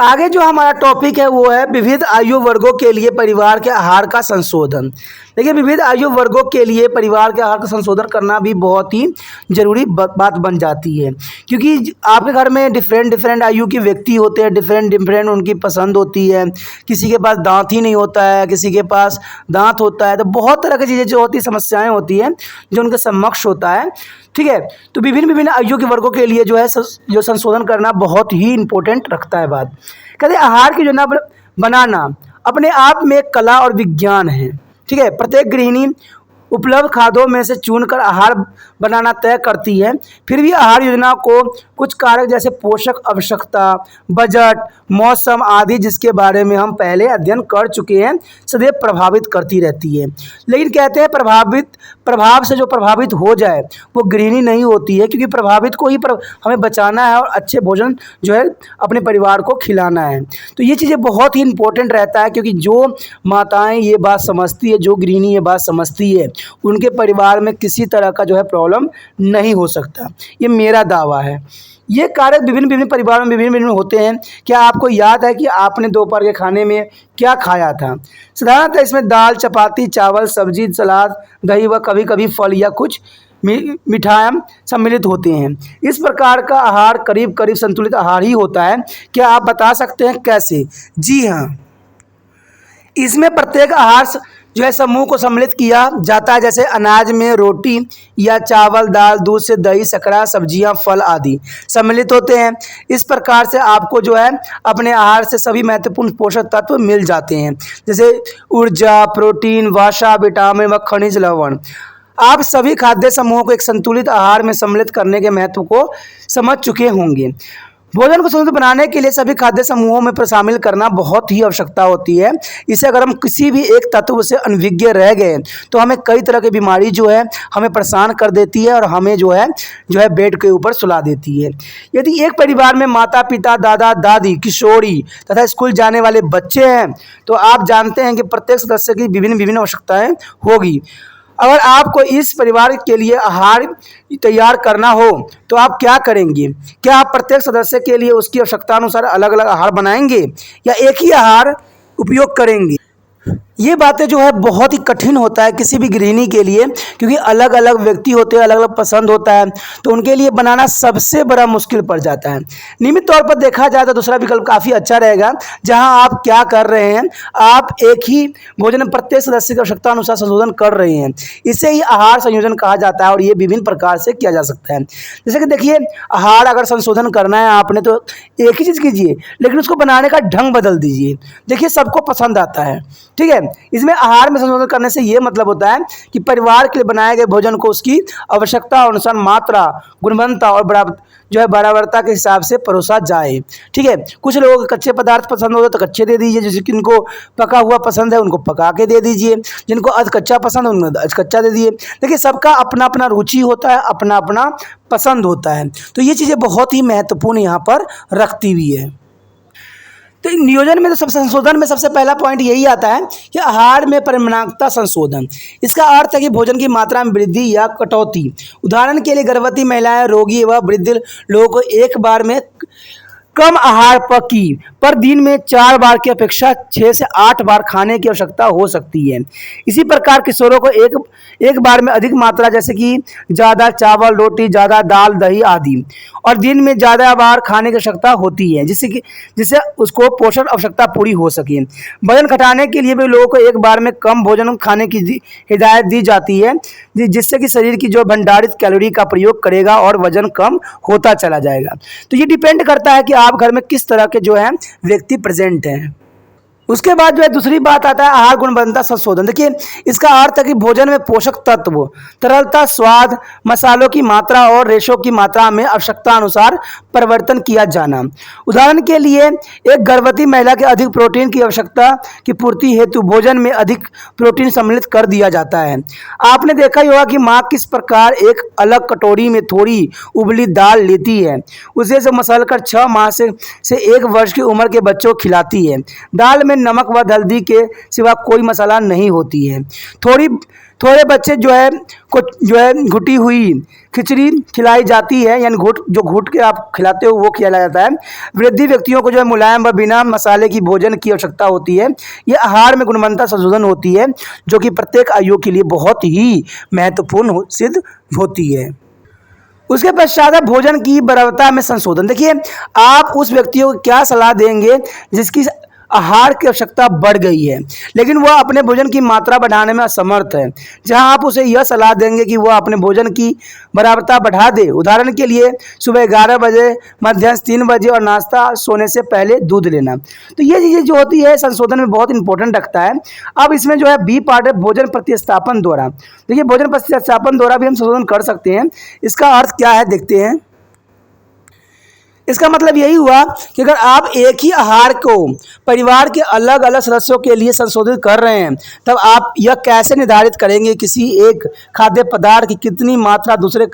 आगे जो हमारा टॉपिक है वो है विविध आयु वर्गों के लिए परिवार के आहार का संशोधन। देखिए विविध आयु वर्गों के लिए परिवार के आहार का संशोधन करना भी बहुत ही ज़रूरी बात बन जाती है, क्योंकि आपके घर में डिफरेंट आयु के व्यक्ति होते हैं, डिफरेंट उनकी पसंद होती है। किसी के पास दांत ही नहीं होता है, किसी के पास दांत होता है, तो बहुत तरह की चीज़ें जो होती समस्याएँ होती हैं जो उनके समक्ष होता है, ठीक है। तो विभिन्न आयु के वर्गों के लिए जो है जो संशोधन करना बहुत ही इम्पोर्टेंट रखता है बात। कहते हैं आहार की योजना बनाना अपने आप में एक कला और विज्ञान है, ठीक है। प्रत्येक गृहिणी उपलब्ध खाद्यों में से चुनकर आहार बनाना तय करती है। फिर भी आहार योजना को कुछ कारक जैसे पोषक आवश्यकता, बजट, मौसम आदि जिसके बारे में हम पहले अध्ययन कर चुके हैं, सदैव प्रभावित करती रहती है। लेकिन कहते हैं प्रभाव से जो प्रभावित हो जाए वो गृहिणी नहीं होती है, क्योंकि प्रभावित को ही हमें बचाना है और अच्छे भोजन जो है अपने परिवार को खिलाना है। तो ये चीज़ें बहुत ही इंपॉर्टेंट रहता है, क्योंकि जो माताएं ये बात समझती है, जो गृहिणी ये बात समझती है, उनके परिवार में किसी तरह का जो है प्रॉब्लम नहीं हो सकता। ये मेरा दावा है। ये कारक विभिन्न परिवारों में विभिन्न होते हैं। क्या आपको याद है कि आपने दोपहर के खाने में क्या खाया था? साधारणतः इसमें दाल, चपाती, चावल, सब्जी, सलाद, दही व कभी कभी फल या कुछ मिठाइयाँ सम्मिलित होते हैं। इस प्रकार का आहार करीब करीब संतुलित आहार ही होता है। क्या आप बता सकते हैं कैसे? जी हाँ, इसमें प्रत्येक आहार जो है समूह को सम्मिलित किया जाता है, जैसे अनाज में रोटी या चावल, दाल, दूध से दही, शर्करा, सब्जियां, फल आदि सम्मिलित होते हैं। इस प्रकार से आपको जो है अपने आहार से सभी महत्वपूर्ण पोषक तत्व मिल जाते हैं, जैसे ऊर्जा, प्रोटीन, वसा, विटामिन व खनिज लवण। आप सभी खाद्य समूहों को एक संतुलित आहार में सम्मिलित करने के महत्व को समझ चुके होंगे। भोजन को संतुलित बनाने के लिए सभी खाद्य समूहों में शामिल करना बहुत ही आवश्यकता होती है। इसे अगर हम किसी भी एक तत्व से अनभिज्ञ रह गए तो हमें कई तरह की बीमारी जो है हमें परेशान कर देती है और हमें जो है बेड के ऊपर सुला देती है। यदि एक परिवार में माता पिता, दादा दादी, किशोरी तथा स्कूल जाने वाले बच्चे हैं तो आप जानते हैं कि प्रत्येक सदस्य की विभिन्न आवश्यकताएँ होगी। अगर आपको इस परिवार के लिए आहार तैयार करना हो तो आप क्या करेंगे? क्या आप प्रत्येक सदस्य के लिए उसकी आवश्यकता अनुसार अलग अलग आहार बनाएंगे या एक ही आहार उपयोग करेंगे? ये बातें जो है बहुत ही कठिन होता है किसी भी गृहिणी के लिए, क्योंकि अलग अलग व्यक्ति होते हैं, अलग अलग पसंद होता है, तो उनके लिए बनाना सबसे बड़ा मुश्किल पड़ जाता है। नियमित तौर पर देखा जाए तो दूसरा विकल्प काफ़ी अच्छा रहेगा, जहां आप क्या कर रहे हैं, आप एक ही भोजन प्रत्येक सदस्य की आवश्यकता अनुसार संशोधन कर रहे हैं। इसे ही आहार संयोजन कहा जाता है और ये विभिन्न प्रकार से किया जा सकता है। जैसे कि देखिए, आहार अगर संशोधन करना है आपने तो एक ही चीज़ कीजिए, लेकिन उसको बनाने का ढंग बदल दीजिए। देखिए, सबको पसंद आता है, ठीक है। इसमें आहार में संशोधन करने से ये मतलब होता है कि परिवार के लिए बनाए गए भोजन को उसकी आवश्यकता अनुसार मात्रा, गुणवत्ता और बराबरता के हिसाब से परोसा जाए, ठीक है। कुछ लोगों को कच्चे पदार्थ पसंद होते तो कच्चे दे दीजिए, जैसे कि इनको पका हुआ पसंद है उनको पका के दे दीजिए, जिनको अध कच्चा पसंद है उनको अध कच्चा दे दीजिए। देखिए, सबका अपना अपना रुचि होता है, अपना अपना पसंद होता है, तो ये चीज़ें बहुत ही महत्वपूर्ण यहाँ पर रखती हुई है। तो नियोजन में तो सब संशोधन में सबसे पहला पॉइंट यही आता है कि आहार में परिमाणात्मक संशोधन। इसका अर्थ है कि भोजन की मात्रा में वृद्धि या कटौती। उदाहरण के लिए गर्भवती महिलाएं, रोगी व वृद्ध लोगों को एक बार में कम आहार पर दिन में 4 बार की अपेक्षा 6 से 8 बार खाने की आवश्यकता हो सकती है। इसी प्रकार किशोरों को एक बार में अधिक मात्रा, जैसे कि ज़्यादा चावल, रोटी, ज़्यादा दाल, दही आदि, और दिन में ज़्यादा बार खाने की आवश्यकता होती है, जिससे उसको पोषण आवश्यकता पूरी हो सके। वजन घटाने के लिए भी लोगों को एक बार में कम भोजन खाने की हिदायत दी जाती है, जिससे कि शरीर की जो भंडारित कैलोरी का प्रयोग करेगा और वजन कम होता चला जाएगा। तो ये डिपेंड करता है कि आप घर में किस तरह के जो है व्यक्ति प्रेजेंट हैं। उसके बाद जो है दूसरी बात आता है आहार गुणवत्ता संशोधन। देखिए, इसका अर्थ है कि भोजन में पोषक तत्व, तरलता, स्वाद, मसालों की मात्रा और रेशों की मात्रा में आवश्यकता अनुसार परिवर्तन किया जाना। उदाहरण के लिए, एक गर्भवती महिला के अधिक प्रोटीन की आवश्यकता की पूर्ति हेतु भोजन में अधिक प्रोटीन सम्मिलित कर दिया जाता है। आपने देखा ही होगा कि माँ किस प्रकार एक अलग कटोरी में थोड़ी उबली दाल लेती है, उसे से मसलकर 6 माह से 1 वर्ष की उम्र के बच्चों को खिलाती है। दाल में नमक व हल्दी के सिवा कोई मसाला नहीं होती है। थोड़े बच्चे जो है घुटी हुई खिचड़ी खिलाई जाती है, यानी घुट के आप खिलाते हो वो खिलाया जाता है। वृद्धि व्यक्तियों को जो है मुलायम व बिना मसाले की भोजन की आवश्यकता होती है। ये आहार में गुणवत्ता संशोधन होती है, जो कि प्रत्येक आयु के लिए बहुत ही महत्वपूर्ण सिद्ध होती है। उसके पश्चात है भोजन की बराबरता में संशोधन। देखिए, आप उस व्यक्तियों को क्या सलाह देंगे जिसकी आहार की आवश्यकता बढ़ गई है, लेकिन वह अपने भोजन की मात्रा बढ़ाने में असमर्थ है। जहां आप उसे यह सलाह देंगे कि वह अपने भोजन की बराबरता बढ़ा दे, उदाहरण के लिए सुबह 11 बजे, मध्याह्न 3 बजे और नाश्ता सोने से पहले दूध लेना, तो ये चीज़ें जो होती है संशोधन में बहुत इंपॉर्टेंट रखता है। अब इसमें जो है बी पार्ट है भोजन प्रतिस्थापन द्वारा। देखिए भोजन प्रतिस्थापन द्वारा भी हम संशोधन कर सकते हैं। इसका अर्थ क्या है देखते हैं। इसका मतलब यही हुआ कि अगर आप एक ही आहार को परिवार के अलग अलग सदस्यों के लिए संशोधित कर रहे हैं, तब आप यह कैसे निर्धारित करेंगे किसी एक खाद्य पदार्थ की कितनी मात्रा दूसरे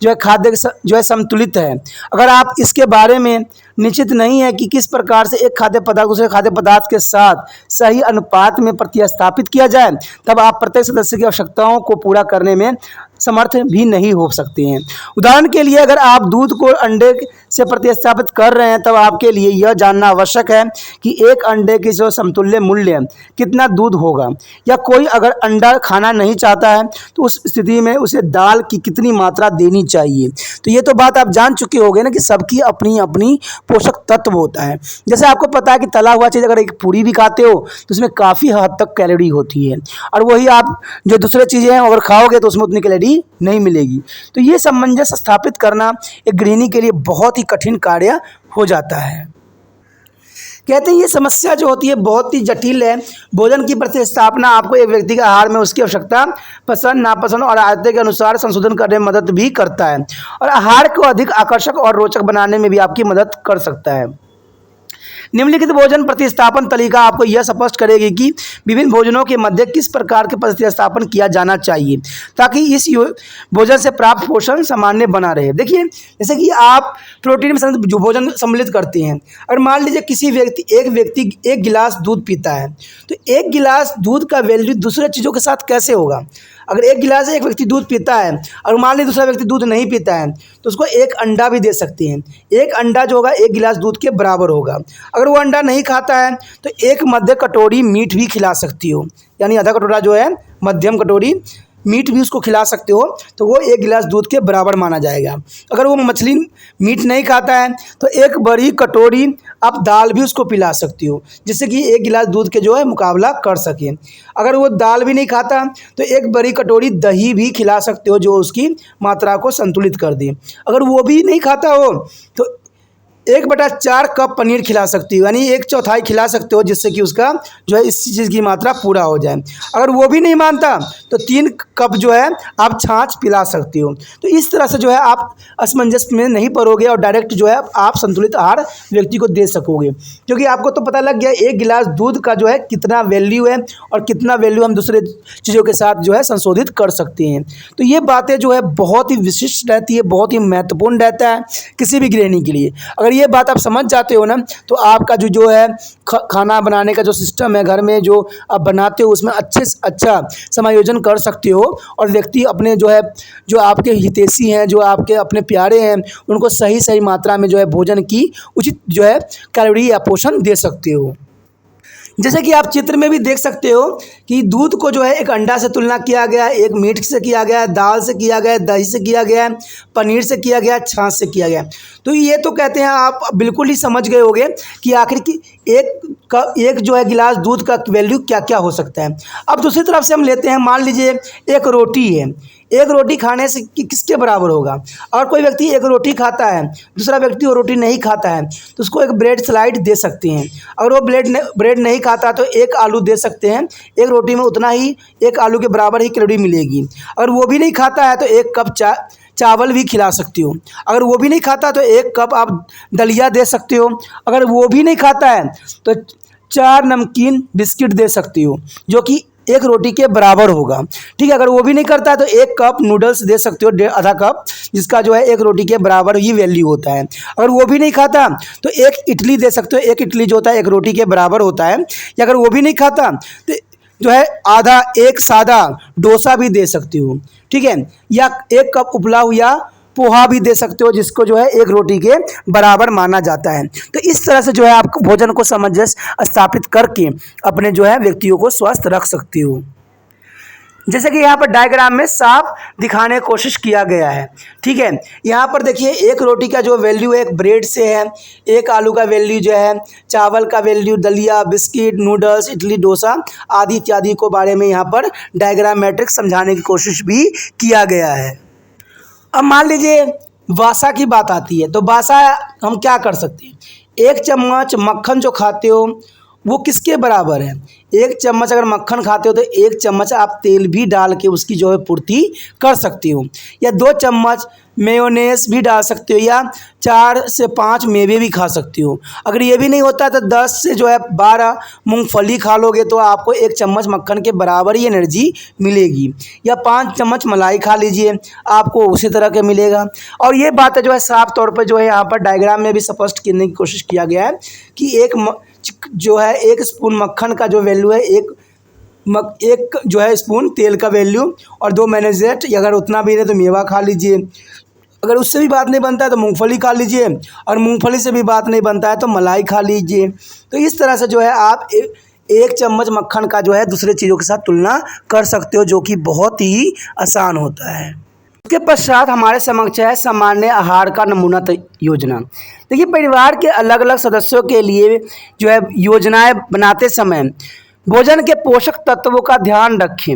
जो है खाद्य जो है संतुलित है। अगर आप इसके बारे में निश्चित नहीं है कि किस प्रकार से एक खाद्य पदार्थ दूसरे खाद्य पदार्थ के साथ सही अनुपात में प्रतिस्थापित किया जाए, तब आप प्रत्येक सदस्य की आवश्यकताओं को पूरा करने में समर्थ भी नहीं हो सकते हैं। उदाहरण के लिए अगर आप दूध को अंडे से प्रतिस्थापित कर रहे हैं, तब आपके लिए यह जानना आवश्यक है कि एक अंडे की जो समतुल्य मूल्य कितना दूध होगा, या कोई अगर अंडा खाना नहीं चाहता है तो उस स्थिति में उसे दाल की कितनी मात्रा देनी चाहिए। तो ये तो बात आप जान चुके होंगे ना कि सबकी अपनी अपनी पोषक तत्व होता है। जैसे आपको पता है कि तला हुआ चीज़ अगर एक पूरी भी खाते हो तो उसमें काफ़ी हद तक कैलोरी होती है, और वही आप जो दूसरे चीज़ें हैं अगर खाओगे तो उसमें उतनी कैलोरी नहीं मिलेगी। तो ये सामंजस्य स्थापित करना एक गृहिणी के लिए बहुत ही कठिन कार्य हो जाता है। कहते हैं ये समस्या जो होती है बहुत ही जटिल है। भोजन की प्रतिस्थापना आपको एक व्यक्ति के आहार में उसकी आवश्यकता, पसंद, नापसंद और आदतें के अनुसार संशोधन करने में मदद भी करता है, और आहार को अधिक आकर्षक और रोचक बनाने में भी आपकी मदद कर सकता है। निम्नलिखित भोजन प्रतिस्थापन तरीका आपको यह स्पष्ट करेगी कि विभिन्न भोजनों के मध्य किस प्रकार के प्रतिस्थापन किया जाना चाहिए ताकि इस भोजन से प्राप्त पोषण सामान्य बना रहे। देखिए जैसे कि आप प्रोटीन में जो भोजन सम्मिलित करते हैं, अगर मान लीजिए एक व्यक्ति एक गिलास दूध पीता है, तो एक गिलास दूध का वैल्यू दूसरे चीज़ों के साथ कैसे होगा। अगर एक गिलास एक व्यक्ति दूध पीता है और मान लीजिए दूसरा व्यक्ति दूध नहीं पीता है, तो उसको एक अंडा भी दे सकते हैं। एक अंडा जो होगा एक गिलास दूध के बराबर होगा। अगर वो अंडा नहीं खाता है तो एक मध्य कटोरी मीट भी खिला सकती हो, यानी आधा कटोरा जो है मध्यम कटोरी मीट भी उसको खिला सकते हो, तो वो एक गिलास दूध के बराबर माना जाएगा। अगर वो मछली मीट नहीं खाता है तो एक बड़ी कटोरी आप दाल भी उसको पिला सकती हो, जिससे कि एक गिलास दूध के जो है मुकाबला कर सके। अगर वो दाल भी नहीं खाता तो एक बड़ी कटोरी दही भी खिला सकते हो जो उसकी मात्रा को संतुलित कर दे। अगर वो भी नहीं खाता हो तो 1/4 कप पनीर खिला सकती हो, यानी 1/4 खिला सकते हो, जिससे कि उसका जो है इस चीज़ की मात्रा पूरा हो जाए। अगर वो भी नहीं मानता तो 3 कप जो है आप छाछ पिला सकती हो। तो इस तरह से जो है आप असमंजस में नहीं पड़ोगे और डायरेक्ट जो है आप संतुलित आहार व्यक्ति को दे सकोगे, क्योंकि आपको तो पता लग गया एक गिलास दूध का जो है कितना वैल्यू है और कितना वैल्यू हम दूसरे चीज़ों के साथ जो है संशोधित कर सकते हैं। तो ये बातें जो है बहुत ही विशिष्ट रहती है, बहुत ही महत्वपूर्ण रहता है किसी भी गृहिणी के लिए। अगर ये बात आप समझ जाते हो ना, तो आपका जो है खाना बनाने का जो सिस्टम है घर में जो आप बनाते हो उसमें अच्छे से अच्छा समायोजन कर सकते हो, और व्यक्ति अपने जो है जो आपके हितैषी हैं, जो आपके अपने प्यारे हैं, उनको सही सही मात्रा में जो है भोजन की उचित जो है कैलोरी या पोषण दे सकते हो। जैसे कि आप चित्र में भी देख सकते हो कि दूध को जो है एक अंडा से तुलना किया गया है, एक मीट से किया गया है, दाल से किया गया है, दही से किया गया है, पनीर से किया गया है, छाछ से किया गया है। तो ये तो कहते हैं आप बिल्कुल ही समझ गए होंगे कि आखिर की एक जो है गिलास दूध का वैल्यू क्या क्या हो सकता है। अब दूसरी तरफ से हम लेते हैं, मान लीजिए एक रोटी है, एक रोटी खाने से किसके बराबर होगा। और कोई व्यक्ति एक रोटी खाता है, दूसरा व्यक्ति वो रोटी नहीं खाता है, तो उसको एक ब्रेड स्लाइड दे सकते हैं। अगर वो ब्रेड नहीं खाता तो एक आलू दे सकते हैं, एक रोटी में उतना ही एक आलू के बराबर ही कैलोरी मिलेगी। अगर वो भी नहीं खाता है तो एक कप चावल भी खिला सकती हो। अगर वो भी नहीं खाता तो एक कप आप दलिया दे सकते हो। अगर वो भी नहीं खाता है तो 4 नमकीन बिस्किट दे सकती हो, जो कि एक रोटी के बराबर होगा। ठीक है, अगर वो भी नहीं करता है तो एक कप नूडल्स दे सकते हो, आधा कप, जिसका जो है एक रोटी के बराबर ही वैल्यू होता है। अगर वो भी नहीं खाता तो एक इडली दे सकते हो, एक इडली जो होता है एक रोटी के बराबर होता है। या अगर वो भी नहीं खाता तो जो है एक सादा डोसा भी दे सकती हो। ठीक है, या एक कप उबला हुआ पोहा भी दे सकते हो, जिसको जो है एक रोटी के बराबर माना जाता है। तो इस तरह से जो है आप भोजन को सामंजस्य स्थापित करके अपने जो है व्यक्तियों को स्वस्थ रख सकती हो। जैसे कि यहाँ पर डायग्राम में साफ दिखाने की कोशिश किया गया है। ठीक है, यहाँ पर देखिए एक रोटी का जो वैल्यू है एक ब्रेड से है, एक आलू का वैल्यू जो है, चावल का वैल्यू, दलिया, बिस्किट, नूडल्स, इडली, डोसा आदि इत्यादि को बारे में यहाँ पर डायग्राम मैट्रिक्स समझाने की कोशिश भी किया गया है। अब मान लीजिए वासा की बात आती है, तो वासा हम क्या कर सकते हैं? 1 चम्मच मक्खन जो खाते हो वो किसके बराबर है? 1 चम्मच अगर मक्खन खाते हो तो 1 चम्मच आप तेल भी डाल के उसकी जो है पूर्ति कर सकते हो, या 2 चम्मच मेयोनेज़ भी डाल सकते हो, या 4 से 5 मेवे भी खा सकते हो। अगर ये भी नहीं होता तो 10 से जो है 12 मूंगफली खा लोगे तो आपको 1 चम्मच मक्खन के बराबर ही एनर्जी मिलेगी, या 5 चम्मच मलाई खा लीजिए, आपको उसी तरह के मिलेगा। और ये बात जो है साफ तौर पर जो है यहाँ पर डायग्राम में भी स्पष्ट करने की कोशिश किया गया है कि जो है 1 स्पून मक्खन का जो वैल्यू है एक जो है स्पून तेल का वैल्यू, और 2 मेयोनेज़, अगर उतना भी नहीं तो मेवा खा लीजिए, अगर उससे भी बात नहीं बनता है तो मूंगफली खा लीजिए, और मूंगफली से भी बात नहीं बनता है तो मलाई खा लीजिए। तो इस तरह से जो है आप 1 चम्मच मक्खन का जो है दूसरे चीज़ों के साथ तुलना कर सकते हो, जो कि बहुत ही आसान होता है। उसके पश्चात हमारे समक्ष है सामान्य आहार का नमूना योजना। देखिए, परिवार के अलग अलग सदस्यों के लिए जो है योजनाएं बनाते समय भोजन के पोषक तत्वों का ध्यान रखें।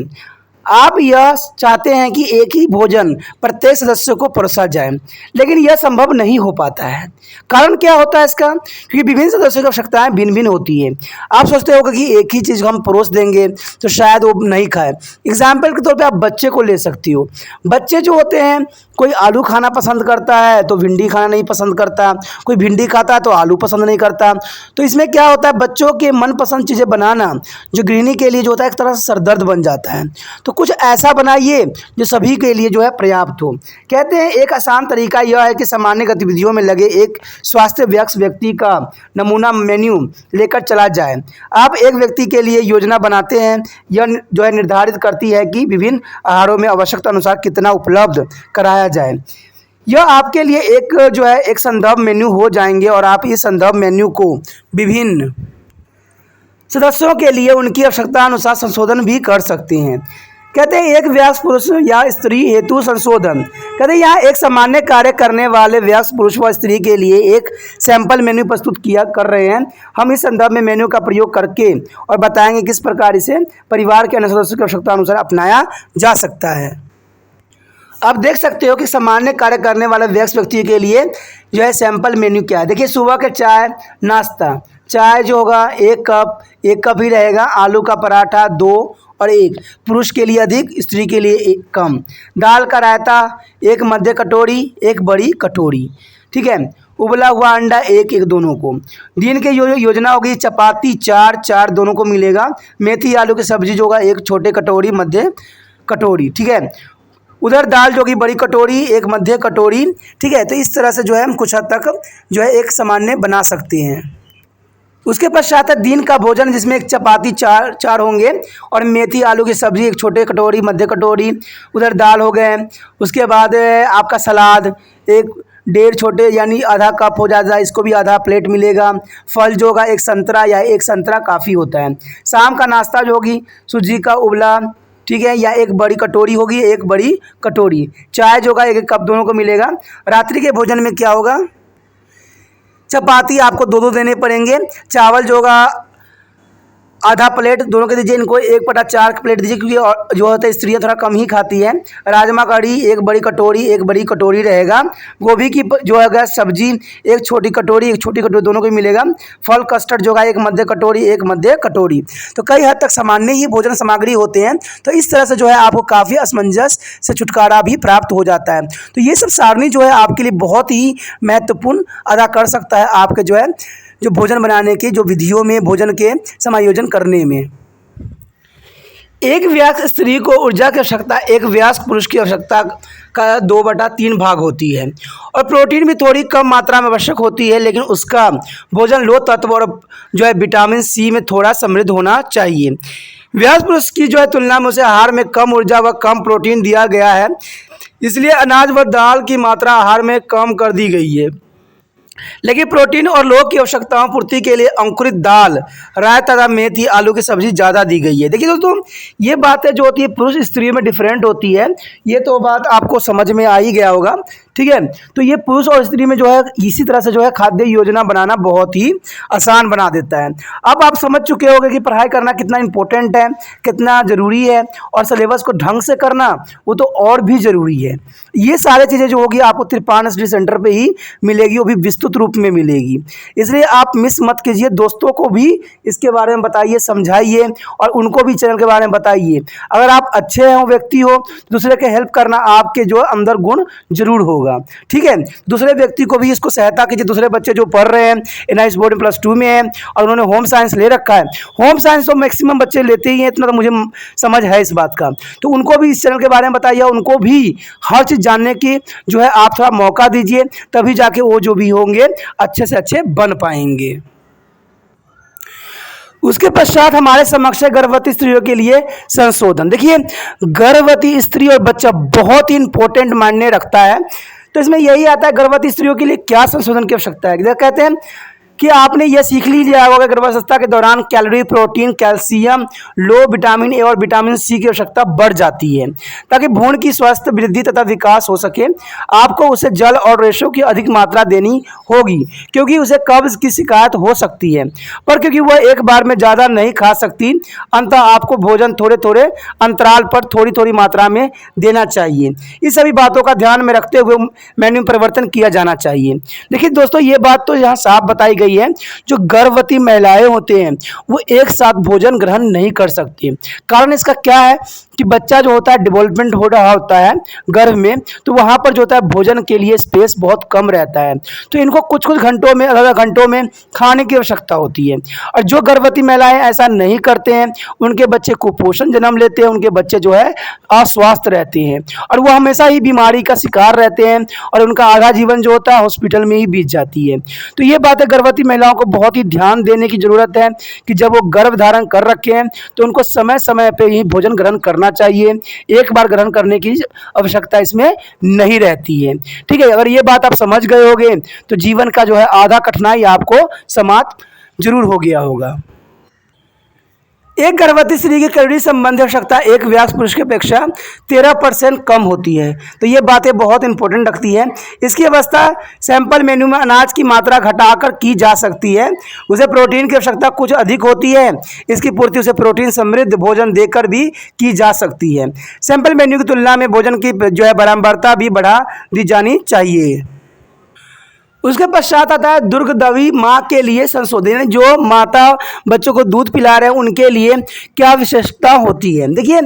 आप यह चाहते हैं कि एक ही भोजन प्रत्येक सदस्य को परोसा जाए, लेकिन यह संभव नहीं हो पाता है। कारण क्या होता है इसका? क्योंकि विभिन्न सदस्यों की आवश्यकताएं भिन्न भिन्न होती है। आप सोचते होगा कि एक ही चीज़ हम परोस देंगे तो शायद वो नहीं खाए। एग्जाम्पल के तौर पे आप बच्चे को ले सकती हो। बच्चे जो होते हैं, कोई आलू खाना पसंद करता है तो भिंडी खाना नहीं पसंद करता, कोई भिंडी खाता है तो आलू पसंद नहीं करता। तो इसमें क्या होता है, बच्चों के मनपसंद चीज़ें बनाना जो गृहिणी के लिए जो होता है एक तरह से सरदर्द बन जाता है। तो कुछ ऐसा बनाइए जो सभी के लिए जो है पर्याप्त हो। कहते हैं एक आसान तरीका यह है कि सामान्य गतिविधियों में लगे एक स्वास्थ्य व्यक्ति का नमूना मेन्यू लेकर चला जाए। आप एक व्यक्ति के लिए योजना बनाते हैं, यह जो है निर्धारित करती है कि विभिन्न आहारों में आवश्यकता अनुसार कितना उपलब्ध कराया जाए। यह आपके लिए एक संदर्भ मेन्यू हो जाएंगे, और आप इस संदर्भ मेन्यू को विभिन्न सदस्यों के लिए उनकी आवश्यकता अनुसार संशोधन भी कर सकते हैं। कहते हैं एक वयस्क पुरुष या स्त्री हेतु संशोधन। कहते हैं यहाँ एक सामान्य कार्य करने वाले वयस्क पुरुष व स्त्री के लिए एक सैंपल मेन्यू प्रस्तुत कर रहे हैं। हम इस संदर्भ में मेन्यू का प्रयोग करके और बताएंगे किस प्रकार इसे परिवार के अन्य सदस्यों की आवश्यकता अनुसार अपनाया जा सकता है। आप देख सकते हो कि सामान्य कार्य करने वाले वयस्क व्यक्ति के लिए जो है सैंपल मेन्यू क्या है। देखिए, सुबह के चाय नाश्ता, चाय जो होगा 1 कप ही रहेगा, आलू का पराठा 2 और 1, पुरुष के लिए अधिक, स्त्री के लिए कम। दाल का रायता 1 मध्य कटोरी, 1 बड़ी कटोरी। ठीक है, उबला हुआ अंडा 1 दोनों को। दिन के योजना होगी चपाती 4 दोनों को मिलेगा। मेथी आलू की सब्जी जो होगा 1 छोटे कटोरी, मध्य कटोरी। ठीक है, उधर दाल जो कि बड़ी कटोरी, 1 मध्य कटोरी। ठीक है, तो इस तरह से जो है हम कुछ हद तक जो है एक सामान्य बना सकते हैं। उसके पश्चात है दिन का भोजन, जिसमें 1 चपाती 4 होंगे, और मेथी आलू की सब्ज़ी 1 छोटे कटोरी, मध्य कटोरी। उधर दाल हो गए। उसके बाद आपका सलाद 1.5 छोटे, यानी आधा कप हो जाता है, इसको भी आधा प्लेट मिलेगा। फल जो होगा 1 संतरा, या 1 संतरा काफ़ी होता है। शाम का नाश्ता जो होगी सूजी का उबला, ठीक है, या 1 बड़ी कटोरी होगी, 1 बड़ी कटोरी। चाय जो होगा 1 कप दोनों को मिलेगा। रात्रि के भोजन में क्या होगा, चपाती आपको 2 देने पड़ेंगे। चावल जो होगा आधा प्लेट दोनों के दीजिए, इनको 1/4 प्लेट दीजिए, क्योंकि जो होता है स्त्रियाँ थोड़ा कम ही खाती हैं। राजमा कढ़ी 1 बड़ी कटोरी, 1 बड़ी कटोरी रहेगा। गोभी की जो है सब्जी 1 छोटी कटोरी, 1 छोटी कटोरी दोनों को ही मिलेगा। फल कस्टर्ड जो है 1 मध्य कटोरी, 1 मध्य कटोरी। तो कई हद तक सामान्य ही भोजन सामग्री होते हैं। तो इस तरह से जो है आपको काफ़ी असमंजस से छुटकारा भी प्राप्त हो जाता है। तो ये सब सारणी जो है आपके लिए बहुत ही महत्वपूर्ण अदा कर सकता है आपके जो भोजन बनाने की जो विधियों में, भोजन के समायोजन करने में। एक वयस्क स्त्री को ऊर्जा की आवश्यकता एक वयस्क पुरुष की आवश्यकता का 2/3 भाग होती है, और प्रोटीन भी थोड़ी कम मात्रा में आवश्यक होती है, लेकिन उसका भोजन लोह तत्व और जो है विटामिन सी में थोड़ा समृद्ध होना चाहिए। वयस्क पुरुष की जो है तुलना में उसे आहार में कम ऊर्जा व कम प्रोटीन दिया गया है, इसलिए अनाज व दाल की मात्रा आहार में कम कर दी गई है। लेकिन प्रोटीन और लोह की आवश्यकताओं पूर्ति के लिए अंकुरित दाल, राय तथा मेथी, आलू की सब्जी ज़्यादा दी गई है। देखिए दोस्तों, ये बातें जो होती है पुरुष स्त्रियों में डिफरेंट होती है, ये तो बात आपको समझ में आ ही गया होगा। ठीक है, तो ये पुरुष और स्त्री में जो है इसी तरह से जो है खाद्य योजना बनाना बहुत ही आसान बना देता है। अब आप समझ चुके होंगे कि पढ़ाई करना कितना इंपॉर्टेंट है, कितना ज़रूरी है, और सिलेबस को ढंग से करना वो तो और भी ज़रूरी है। ये सारी चीज़ें जो होगी आपको त्रिपाण स्टडी सेंटर पे ही मिलेगी, वो भी विस्तृत रूप में मिलेगी। इसलिए आप मिस मत कीजिए, दोस्तों को भी इसके बारे में बताइए, समझाइए, और उनको भी चैनल के बारे में बताइए। अगर आप अच्छे हो व्यक्ति हो, दूसरे के हेल्प करना आपके जो अंदर गुण जरूर होगा। ठीक है, दूसरे व्यक्ति को भी इसको सहायता कीजिए। दूसरे बच्चे जो पढ़ रहे हैं, एनआईएस बोर्ड में +2 में है और उन्होंने होम साइंस ले रखा है, होम साइंस तो मैक्सिमम बच्चे लेते ही हैं, इतना तो मुझे समझ है इस बात का। तो उनको भी इस चैनल के बारे में बताइए, उनको भी हर चीज़ जानने की जो है आप थोड़ा मौका दीजिए, तभी जाके वो जो भी होंगे अच्छे से अच्छे बन पाएंगे। उसके पश्चात हमारे समक्ष है गर्भवती स्त्रियों के लिए संशोधन। देखिए, गर्भवती स्त्री और बच्चा बहुत ही इंपॉर्टेंट मायने रखता है। तो इसमें यही आता है गर्भवती स्त्रियों के लिए क्या संशोधन की आवश्यकता है। कहते हैं कि आपने यह सीख लीजिए होगा गर्भावस्था के दौरान calorie, protein, calcium, low vitamin A और विटामिन सी की आवश्यकता बढ़ जाती है ताकि भ्रूण की स्वस्थ वृद्धि तथा विकास हो सके। आपको उसे जल और रेशों की अधिक मात्रा देनी होगी क्योंकि उसे कब्ज की शिकायत हो सकती है, पर क्योंकि वह एक बार में ज़्यादा नहीं खा सकती, अंततः आपको भोजन थोड़े थोड़े अंतराल पर थोड़ी थोड़ी मात्रा में देना चाहिए। इस सभी बातों का ध्यान में रखते हुए मेन्यू में परिवर्तन किया जाना चाहिए। देखिए दोस्तों, ये बात तो यहाँ साफ बताई गई है, जो गर्भवती महिलाएं होते हैं वो एक साथ भोजन ग्रहण नहीं कर सकती। कारण इसका क्या है कि बच्चा जो होता है डेवलपमेंट हो रहा होता है गर्भ में, तो वहां पर जो होता है भोजन के लिए स्पेस बहुत कम रहता है, तो इनको कुछ कुछ घंटों में, आधा घंटों में खाने की आवश्यकता होती है। और जो गर्भवती महिलाएं ऐसा नहीं करते हैं, उनके बच्चे कुपोषण जन्म लेते हैं, उनके बच्चे जो है अस्वस्थ रहते हैं और वो हमेशा ही बीमारी का शिकार रहते हैं और उनका आधा जीवन जो होता है हॉस्पिटल में ही बीत जाती है। तो ये बातें गर्भवती महिलाओं को बहुत ही ध्यान देने की जरूरत है कि जब वो गर्भ धारण कर रखे हैं तो उनको समय समय पे ही भोजन ग्रहण करना चाहिए। एक बार ग्रहण करने की आवश्यकता इसमें नहीं रहती है। ठीक है, अगर ये बात आप समझ गए होंगे तो जीवन का जो है आधा कठिनाई आपको समाप्त जरूर हो गया होगा। एक गर्भवती स्त्री की कैलोरी संबंधी आवश्यकता एक वयस्क पुरुष की अपेक्षा 13% कम होती है। तो ये बातें बहुत इंपॉर्टेंट रखती है। इसकी व्यवस्था सैंपल मेन्यू में अनाज की मात्रा घटाकर की जा सकती है। उसे प्रोटीन की आवश्यकता कुछ अधिक होती है, इसकी पूर्ति उसे प्रोटीन समृद्ध भोजन देकर भी की जा सकती है। सैंपल मेन्यू की तुलना में भोजन की जो है बारंबारता भी बढ़ा दी जानी चाहिए। उसके पश्चात आता है दुर्गदवी माँ के लिए संशोधन। जो माता बच्चों को दूध पिला रहे हैं उनके लिए क्या विशेषता होती है। देखिए,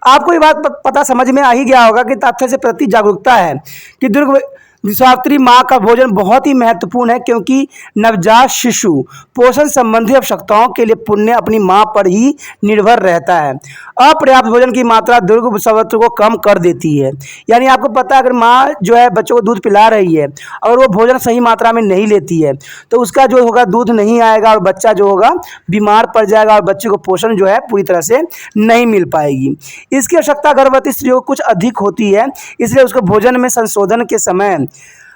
आपको ये बात पता समझ में आ ही गया होगा कि तथ्य से प्रति जागरूकता है कि दुर्गर्भवती माँ का भोजन बहुत ही महत्वपूर्ण है क्योंकि नवजात शिशु पोषण संबंधी आवश्यकताओं के लिए पुण्य अपनी माँ पर ही निर्भर रहता है। अपर्याप्त भोजन की मात्रा दुर्गर्भवती को कम कर देती है। यानी आपको पता है, अगर माँ जो है बच्चों को दूध पिला रही है और वो भोजन सही मात्रा में नहीं लेती है तो उसका जो होगा दूध नहीं आएगा और बच्चा जो होगा बीमार पड़ जाएगा और बच्चे को पोषण जो है पूरी तरह से नहीं मिल पाएगी। इसकी आवश्यकता गर्भवती स्त्रियों को कुछ अधिक होती है, इसलिए उसको भोजन में संशोधन के समय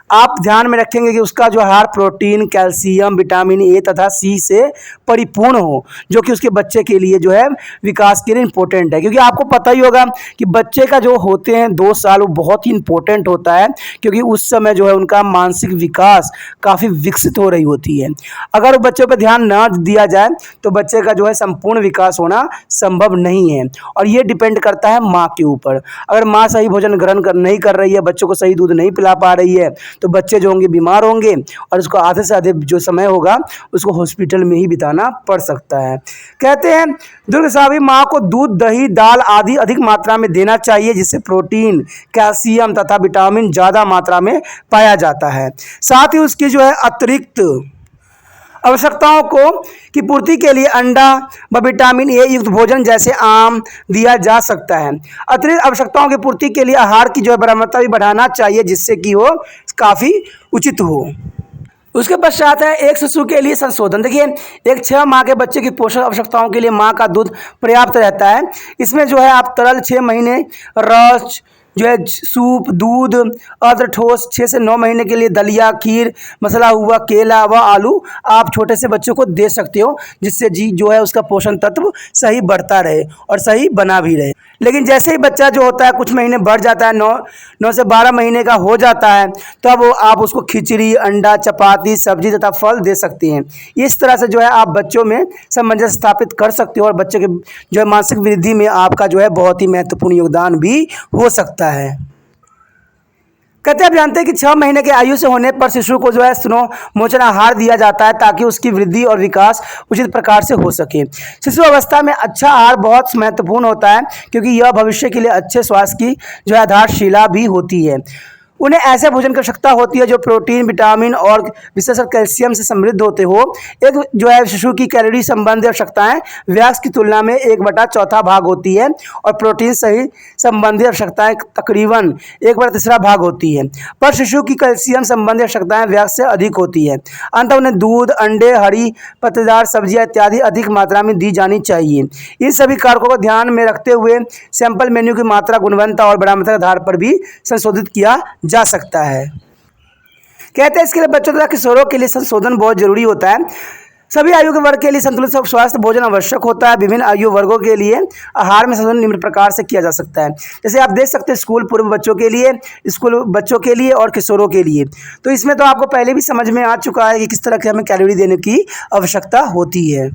आप ध्यान में रखेंगे कि उसका जो आहार प्रोटीन, कैल्शियम, विटामिन ए तथा सी से परिपूर्ण हो, जो कि उसके बच्चे के लिए जो है विकास के लिए इंपॉर्टेंट है। क्योंकि आपको पता ही होगा कि बच्चे का जो होते हैं 2 साल वो बहुत ही इंपॉर्टेंट होता है क्योंकि उस समय जो है उनका मानसिक विकास काफ़ी विकसित हो रही होती है। अगर बच्चों पर ध्यान ना दिया जाए तो बच्चे का जो है संपूर्ण विकास होना संभव नहीं है और ये डिपेंड करता है माँ के ऊपर। अगर माँ सही भोजन ग्रहण नहीं कर रही है, बच्चों को सही दूध नहीं पिला पा रही है, तो बच्चे जो होंगे बीमार होंगे और उसको आधे से आधे जो समय होगा उसको हॉस्पिटल में ही बिताना पड़ सकता है। कहते हैं दुर्गर्भवती माँ को दूध, दही, दाल आदि अधिक मात्रा में देना चाहिए जिससे प्रोटीन, कैल्शियम तथा विटामिन ज़्यादा मात्रा में पाया जाता है। साथ ही उसकी जो है अतिरिक्त आवश्यकताओं को की पूर्ति के लिए अंडा व विटामिन ए युक्त भोजन जैसे आम दिया जा सकता है। अतिरिक्त आवश्यकताओं की पूर्ति के लिए आहार की जो है बरामदता भी बढ़ाना चाहिए जिससे कि वो काफ़ी उचित हो। उसके पश्चात है एक शिशु के लिए संशोधन। देखिए, एक 6 माह के बच्चे की पोषण आवश्यकताओं के लिए माँ का दूध पर्याप्त रहता है। इसमें जो है आप तरल 6 महीने रस, जो है सूप, दूध, अर्ध ठोस 6 से 9 महीने के लिए दलिया, खीर, मसाला हुआ, केला व आलू आप छोटे से बच्चों को दे सकते हो, जिससे जी जो है उसका पोषण तत्व सही बढ़ता रहे और सही बना भी रहे। लेकिन जैसे ही बच्चा जो होता है कुछ महीने बढ़ जाता है, 9 से 12 महीने का हो जाता है, तब आप उसको खिचड़ी, अंडा, चपाती, सब्जी तथा फल दे सकते हैं। इस तरह से जो है आप बच्चों में सामंजस्य स्थापित कर सकते हो और बच्चे के जो है मानसिक वृद्धि में आपका जो है बहुत ही महत्वपूर्ण योगदान भी हो सकता है। कहते हैं, आप जानते हैं कि 6 महीने की आयु से होने पर शिशु को जो है स्नो मोचन आहार दिया जाता है ताकि उसकी वृद्धि और विकास उचित प्रकार से हो सके। शिशु अवस्था में अच्छा आहार बहुत महत्वपूर्ण होता है क्योंकि यह भविष्य के लिए अच्छे स्वास्थ्य की जो है आधारशिला भी होती है। उन्हें ऐसे भोजन की आवश्यकता होती है जो प्रोटीन, विटामिन और विशेषकर कैल्शियम से समृद्ध होते हो। एक जो है शिशु की कैलोरी संबंधी आवश्यकताएं वयस्क की तुलना में 1/4 भाग होती है और प्रोटीन सही संबंधी आवश्यकताएं तकरीबन 1/3 भाग होती है, पर शिशु की कैल्शियम संबंधी आवश्यकताएं वयस्क से अधिक होती है। अतः उन्हें दूध, अंडे, हरी पत्तेदार सब्जियां इत्यादि अधिक मात्रा में दी जानी चाहिए। इन सभी कारकों को ध्यान में रखते हुए सैंपल मेन्यू की मात्रा, गुणवत्ता और बरामद के आधार पर भी संशोधित किया जा सकता है। कहते हैं इसके लिए बच्चों तथा किशोरों के लिए संशोधन बहुत जरूरी होता है। सभी आयु के वर्ग के लिए संतुलित स्वास्थ्य भोजन आवश्यक होता है। विभिन्न आयु वर्गों के लिए आहार में संशोधन निम्न प्रकार से किया जा सकता है। जैसे आप देख सकते हैं स्कूल पूर्व बच्चों के लिए, स्कूल बच्चों के लिए और किशोरों के लिए। तो इसमें तो आपको पहले भी समझ में आ चुका है कि किस तरह की हमें कैलोरी देने की आवश्यकता होती है।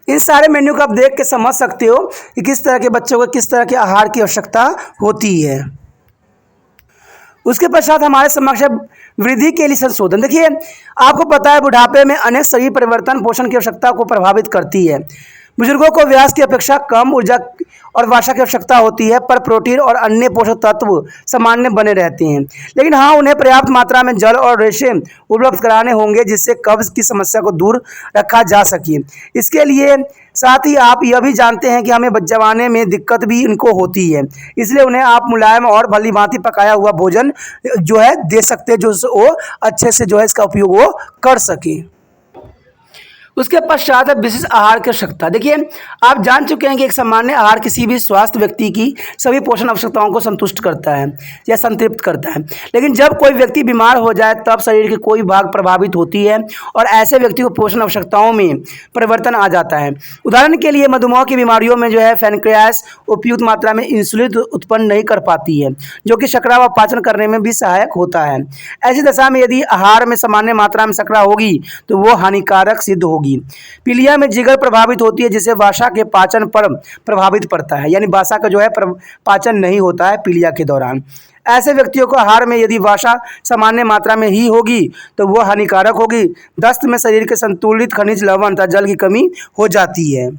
इन सारे मेन्यू को आप देख के समझ सकते हो कि किस तरह के बच्चों को किस तरह के आहार की आवश्यकता होती है। उसके पश्चात हमारे समक्ष वृद्धि के लिए संशोधन। देखिए, आपको पता है बुढ़ापे में अनेक शरीर परिवर्तन पोषण की आवश्यकता को प्रभावित करती है। बुजुर्गों को व्यास की अपेक्षा कम ऊर्जा और वसा की आवश्यकता होती है, पर प्रोटीन और अन्य पोषक तत्व सामान्य बने रहते हैं। लेकिन हाँ, उन्हें पर्याप्त मात्रा में जल और रेशे उपलब्ध कराने होंगे जिससे कब्ज की समस्या को दूर रखा जा सके। इसके लिए साथ ही आप यह भी जानते हैं कि हमें जवाने में दिक्कत भी इनको होती है, इसलिए उन्हें आप मुलायम और भली भांति पकाया हुआ भोजन जो है दे सकते हैं, जो वो अच्छे से जो है इसका उपयोग वो कर सके। उसके पश्चात है विशिष्ट आहार की आवश्यकता। देखिए, आप जान चुके हैं कि एक सामान्य आहार किसी भी स्वस्थ व्यक्ति की सभी पोषण आवश्यकताओं को संतुष्ट करता है या संतृप्त करता है। लेकिन जब कोई व्यक्ति बीमार हो जाए तब शरीर के कोई भाग प्रभावित होती है और ऐसे व्यक्ति को पोषण आवश्यकताओं में परिवर्तन आ जाता है। उदाहरण के लिए मधुमेह की बीमारियों में जो है पैनक्रियास उपयुक्त मात्रा में इंसुलिन उत्पन्न नहीं कर पाती है, जो कि शर्करा व पाचन करने में भी सहायक होता है। ऐसी दशा में यदि आहार में सामान्य मात्रा में शर्करा होगी तो वो हानिकारक सिद्ध होगी। पीलिया में जिगर प्रभावित होती है जिससे वसा के पाचन पर प्रभावित पड़ता है, यानी वसा का जो है पाचन नहीं होता है पीलिया के दौरान। ऐसे व्यक्तियों को आहार में यदि वसा सामान्य मात्रा में ही होगी तो वह हानिकारक होगी। दस्त में शरीर के संतुलित खनिज, लवण तथा जल की कमी हो जाती है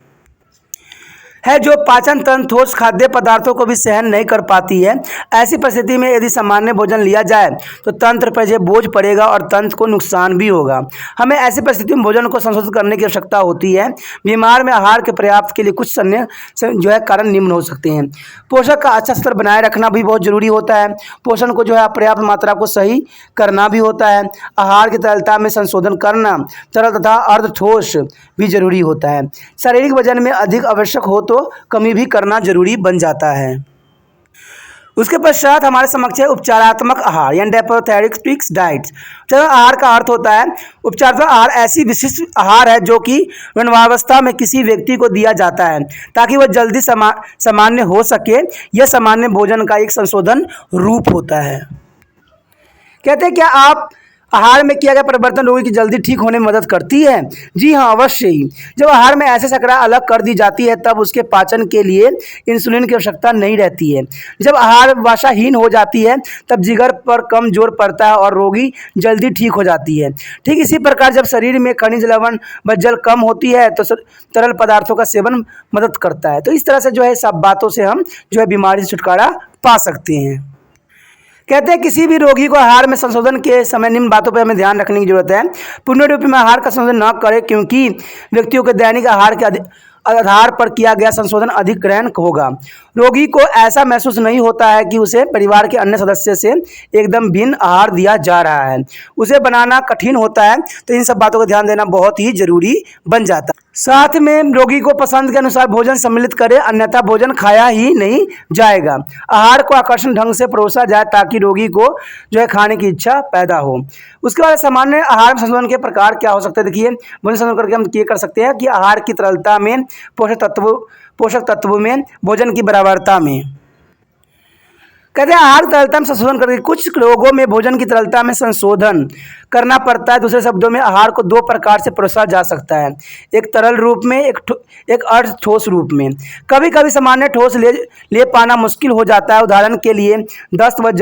जो पाचन तंत्र ठोस खाद्य पदार्थों को भी सहन नहीं कर पाती है। ऐसी परिस्थिति में यदि सामान्य भोजन लिया जाए तो तंत्र पर बोझ पड़ेगा और तंत्र को नुकसान भी होगा। हमें ऐसी परिस्थिति में भोजन को संशोधित करने की आवश्यकता होती है। बीमार में आहार के पर्याप्त के लिए कुछ अन्य जो है कारण निम्न हो सकते हैं। पोषक का अच्छा स्तर बनाए रखना भी बहुत जरूरी होता है। पोषण को जो है पर्याप्त मात्रा को सही करना भी होता है। आहार की तरलता में संशोधन करना, तरल तथा अर्ध ठोस भी जरूरी होता है। शारीरिक वजन में अधिक आवश्यक हो तो कमी भी करना जरूरी बन जाता है। उसके पश्चात हमारे समक्ष है उपचारात्मक आहार यानी थेरेप्यूटिक डाइट। आहार का अर्थ होता है उपचारात्मक आहार ऐसी विशिष्ट आहार है जो कि यौवनावस्था में किसी व्यक्ति को दिया जाता है ताकि वह जल्दी सामान्य हो सके। यह सामान्य भोजन का एक संशोधन रूप होता है। कहते हैं, क्या आप आहार में किया गया परिवर्तन रोगी की जल्दी ठीक होने में मदद करती है? जी हाँ, अवश्य ही। जब आहार में ऐसे शर्करा अलग कर दी जाती है तब उसके पाचन के लिए इंसुलिन की आवश्यकता नहीं रहती है। जब आहार वसाहीन हो जाती है तब जिगर पर कम जोर पड़ता है और रोगी जल्दी ठीक हो जाती है। ठीक इसी प्रकार जब शरीर में खनिज, लवण व जल कम होती है तो तरल पदार्थों का सेवन मदद करता है। तो इस तरह से जो है सब बातों से हम जो है बीमारी से छुटकारा पा सकते हैं। कहते हैं किसी भी रोगी को आहार में संशोधन के समय निम्न बातों पर हमें ध्यान रखने की जरूरत है। पूर्ण रूप में आहार का संशोधन न करें क्योंकि व्यक्तियों के दैनिक आहार के आधार पर किया गया संशोधन अधिक ग्रहण होगा। रोगी को ऐसा महसूस नहीं होता है कि उसे परिवार के अन्य सदस्य से एकदम भिन्न आहार दिया जा रहा है। उसे बनाना कठिन होता है। तो इन सब बातों का ध्यान देना बहुत ही जरूरी बन जाता है। साथ में रोगी को पसंद के अनुसार भोजन सम्मिलित करें, अन्यथा भोजन खाया ही नहीं जाएगा। आहार को आकर्षण ढंग से परोसा जाए ताकि रोगी को जो है खाने की इच्छा पैदा हो। उसके बाद सामान्य आहार संशोधन के प्रकार क्या हो सकते हैं। देखिए, भोजन संशोधन करके हम ये कर सकते हैं कि आहार की तरलता में, पोषक तत्व में, भोजन की बराबरता में। कहते हैं आहार तरलता में संशोधन करके कुछ रोगों में भोजन की तरलता में संशोधन करना पड़ता है। दूसरे शब्दों में आहार को दो प्रकार से परोसा जा सकता है, एक तरल रूप में, एक अर्ध ठोस रूप में। कभी कभी सामान्य ठोस ले पाना मुश्किल हो जाता है। उदाहरण के लिए दस्त व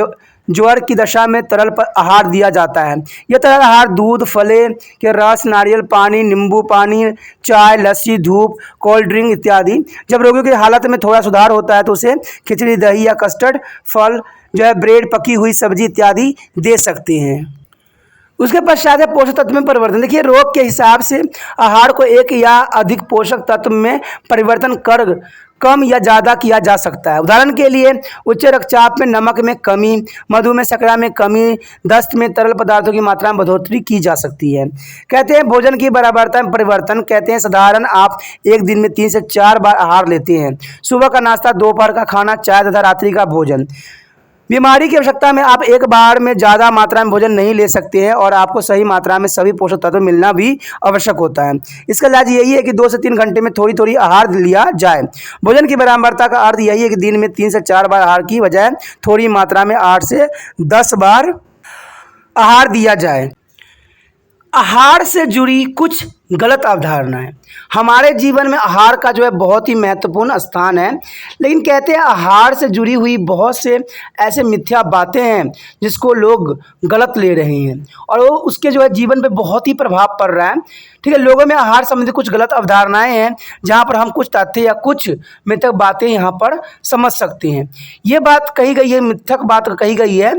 ज्वर की दशा में तरल पर आहार दिया जाता है। यह तरल आहार दूध, फले के रस, नारियल पानी, नींबू पानी, चाय, लस्सी, धूप, कोल्ड ड्रिंक इत्यादि। जब रोगियों की हालत में थोड़ा सुधार होता है तो उसे खिचड़ी, दही या कस्टर्ड, फल जो है, ब्रेड, पकी हुई सब्जी इत्यादि दे सकते हैं। उसके पश्चात है पोषक तत्व में परिवर्तन। देखिए, रोग के हिसाब से आहार को एक या अधिक पोषक तत्व में परिवर्तन कर कम या ज़्यादा किया जा सकता है। उदाहरण के लिए उच्च रक्तचाप में नमक में कमी, मधुमेह शर्करा में कमी, दस्त में तरल पदार्थों की मात्रा में बढ़ोतरी की जा सकती है। कहते हैं भोजन की बराबरता में परिवर्तन। कहते हैं साधारण आप एक दिन में 3 से 4 बार आहार लेते हैं। सुबह का नाश्ता, दोपहर का खाना, चाय तथा रात्रि का भोजन। बीमारी की आवश्यकता में आप एक बार में ज़्यादा मात्रा में भोजन नहीं ले सकते हैं और आपको सही मात्रा में सभी पोषक तत्व मिलना भी आवश्यक होता है। इसका इलाज यही है कि 2 से 3 घंटे में थोड़ी थोड़ी आहार लिया जाए। भोजन की बराबरता का अर्थ यही है कि दिन में 3 से 4 बार आहार की बजाय थोड़ी मात्रा में 8 से 10 बार आहार दिया जाए। आहार से जुड़ी कुछ गलत अवधारणाएं। हमारे जीवन में आहार का जो है बहुत ही महत्वपूर्ण स्थान है, लेकिन कहते हैं आहार से जुड़ी हुई बहुत से ऐसे मिथ्या बातें हैं जिसको लोग गलत ले रहे हैं और वो उसके जो है जीवन पे बहुत ही प्रभाव पड़ रहा है। ठीक है, लोगों में आहार संबंधी कुछ गलत अवधारणाएं हैं जहाँ पर हम कुछ तथ्य या कुछ मिथक बातें यहाँ पर समझ सकते हैं। ये बात कही गई है, मिथक बात कही गई है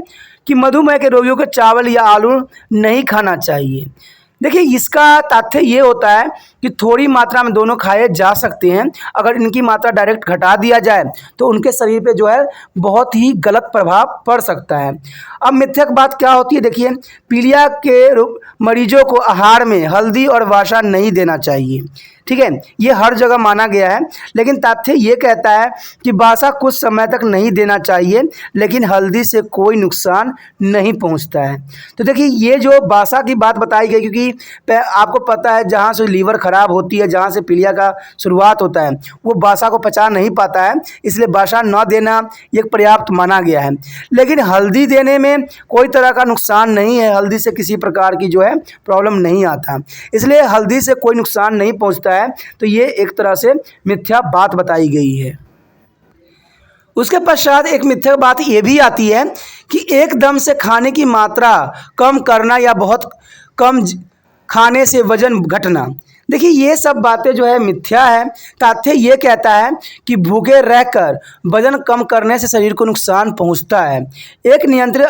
कि मधुमेह के रोगियों को चावल या आलू नहीं खाना चाहिए। देखिए, इसका तथ्य ये होता है कि थोड़ी मात्रा में दोनों खाए जा सकते हैं। अगर इनकी मात्रा डायरेक्ट घटा दिया जाए तो उनके शरीर पे जो है बहुत ही गलत प्रभाव पड़ सकता है। अब मिथ्यक बात क्या होती है, देखिए, पीलिया के मरीजों को आहार में हल्दी और वसा नहीं देना चाहिए। ठीक है, ये हर जगह माना गया है, लेकिन तथ्य ये कहता है कि बासा कुछ समय तक नहीं देना चाहिए, लेकिन हल्दी से कोई नुकसान नहीं पहुंचता है। तो देखिए, ये जो बासा की बात बताई गई, क्योंकि आपको पता है जहाँ से लीवर खराब होती है, जहाँ से पीलिया का शुरुआत होता है, वो बासा को पचा नहीं पाता है, इसलिए बासा न देना ये पर्याप्त माना गया है। लेकिन हल्दी देने में कोई तरह का नुकसान नहीं है, हल्दी से किसी प्रकार की जो है प्रॉब्लम नहीं आता, इसलिए हल्दी से कोई नुकसान नहीं पहुँचता है। तो ये एक तरह से मिथ्या बात बताई गई है। उसके पश्चात एक मिथ्या बात ये भी आती है कि एकदम से खाने की मात्रा कम करना या बहुत कम खाने से वजन घटना। देखिए, ये सब बातें जो है मिथ्या है। तथ्य ये कहता है कि भूखे रहकर वजन कम करने से शरीर को नुकसान पहुंचता है। एक नियंत्रित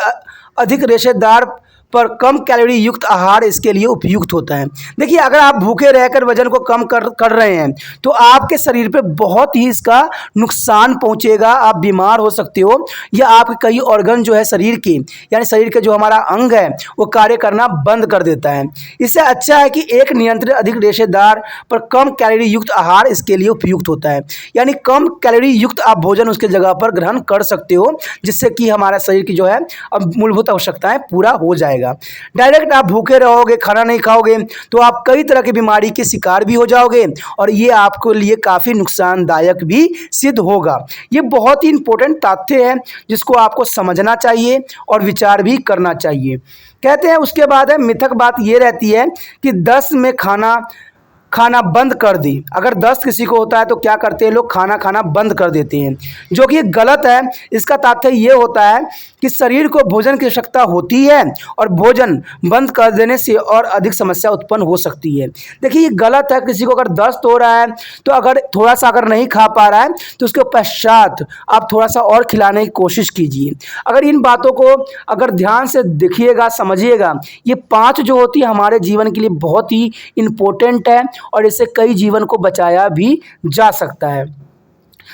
अधिक रेशेदार पर कम कैलोरी युक्त आहार इसके लिए उपयुक्त होता है। देखिए, अगर आप भूखे रहकर वजन को कम कर रहे हैं तो आपके शरीर पे बहुत ही इसका नुकसान पहुंचेगा, आप बीमार हो सकते हो, या आपके कई ऑर्गन जो है शरीर के, यानी शरीर के जो हमारा अंग है वो कार्य करना बंद कर देता है। इससे अच्छा है कि एक नियंत्रित अधिक रेशेदार पर कम कैलोरी युक्त आहार इसके लिए उपयुक्त होता है, यानी कम कैलोरी युक्त आप भोजन उसके जगह पर ग्रहण कर सकते हो, जिससे कि हमारा शरीर की जो है अब मूलभूत आवश्यकताएं पूरा हो जाएगा। डायरेक्ट आप भूखे रहोगे, खाना नहीं खाओगे तो आप कई तरह की बीमारी के शिकार भी हो जाओगे और ये आपके लिए काफ़ी नुकसानदायक भी सिद्ध होगा। ये बहुत ही इंपॉर्टेंट तथ्य है जिसको आपको समझना चाहिए और विचार भी करना चाहिए। कहते हैं उसके बाद है मिथक बात ये रहती है कि 10 में खाना बंद कर दी। अगर दस्त किसी को होता है तो क्या करते हैं लोग, खाना बंद कर देते हैं, जो कि गलत है। इसका तात्पर्य ये होता है कि शरीर को भोजन की आवश्यकता होती है और भोजन बंद कर देने से और अधिक समस्या उत्पन्न हो सकती है। देखिए, ये गलत है। किसी को अगर दस्त हो रहा है तो अगर थोड़ा सा अगर नहीं खा पा रहा है तो उसके पश्चात आप थोड़ा सा और खिलाने की कोशिश कीजिए। अगर इन बातों को अगर ध्यान से देखिएगा, समझिएगा, ये 5 जो होती है हमारे जीवन के लिए बहुत ही इम्पोर्टेंट है और इससे कई जीवन को बचाया भी जा सकता है।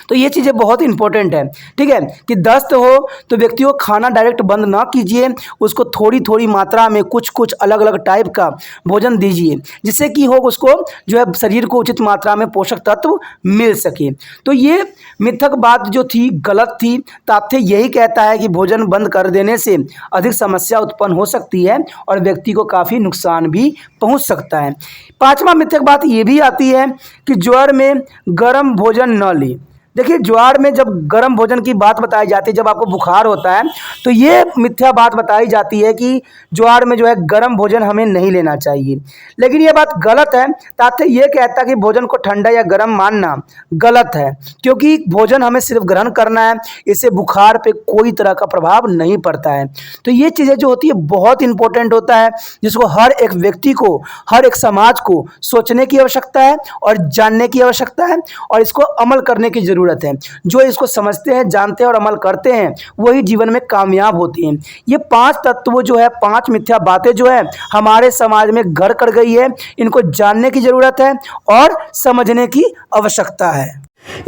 तो ये चीज़ें बहुत इंपॉर्टेंट है, ठीक है, कि दस्त हो तो व्यक्ति को खाना डायरेक्ट बंद ना कीजिए, उसको थोड़ी थोड़ी मात्रा में कुछ कुछ अलग अलग टाइप का भोजन दीजिए, जिससे कि हो उसको जो है शरीर को उचित मात्रा में पोषक तत्व मिल सके। तो ये मिथक बात जो थी गलत थी। तथ्य यही कहता है कि भोजन बंद कर देने से अधिक समस्या उत्पन्न हो सकती है और व्यक्ति को काफ़ी नुकसान भी पहुंच सकता है। पांचवा मिथक बात ये भी आती है कि ज्वर में गर्म भोजन न ले। देखिए, ज्वार में जब गर्म भोजन की बात बताई जाती है, जब आपको बुखार होता है तो ये मिथ्या बात बताई जाती है कि ज्वार में जो है गर्म भोजन हमें नहीं लेना चाहिए, लेकिन ये बात गलत है। तथ्य ये कहता है कि भोजन को ठंडा या गर्म मानना गलत है, क्योंकि भोजन हमें सिर्फ ग्रहण करना है, इससे बुखार पे कोई तरह का प्रभाव नहीं पड़ता है। तो ये चीज़ें जो होती है बहुत इंपॉर्टेंट होता है, जिसको हर एक व्यक्ति को, हर एक समाज को सोचने की आवश्यकता है और जानने की आवश्यकता है और इसको अमल करने की जरूरत है। जो इसको समझते हैं, जानते हैं और अमल करते हैं, वही जीवन में कामयाब होते हैं। ये 5 तत्व जो है, 5 मिथ्या बातें जो है हमारे समाज में घर कर गई है, इनको जानने की जरूरत है और समझने की आवश्यकता है।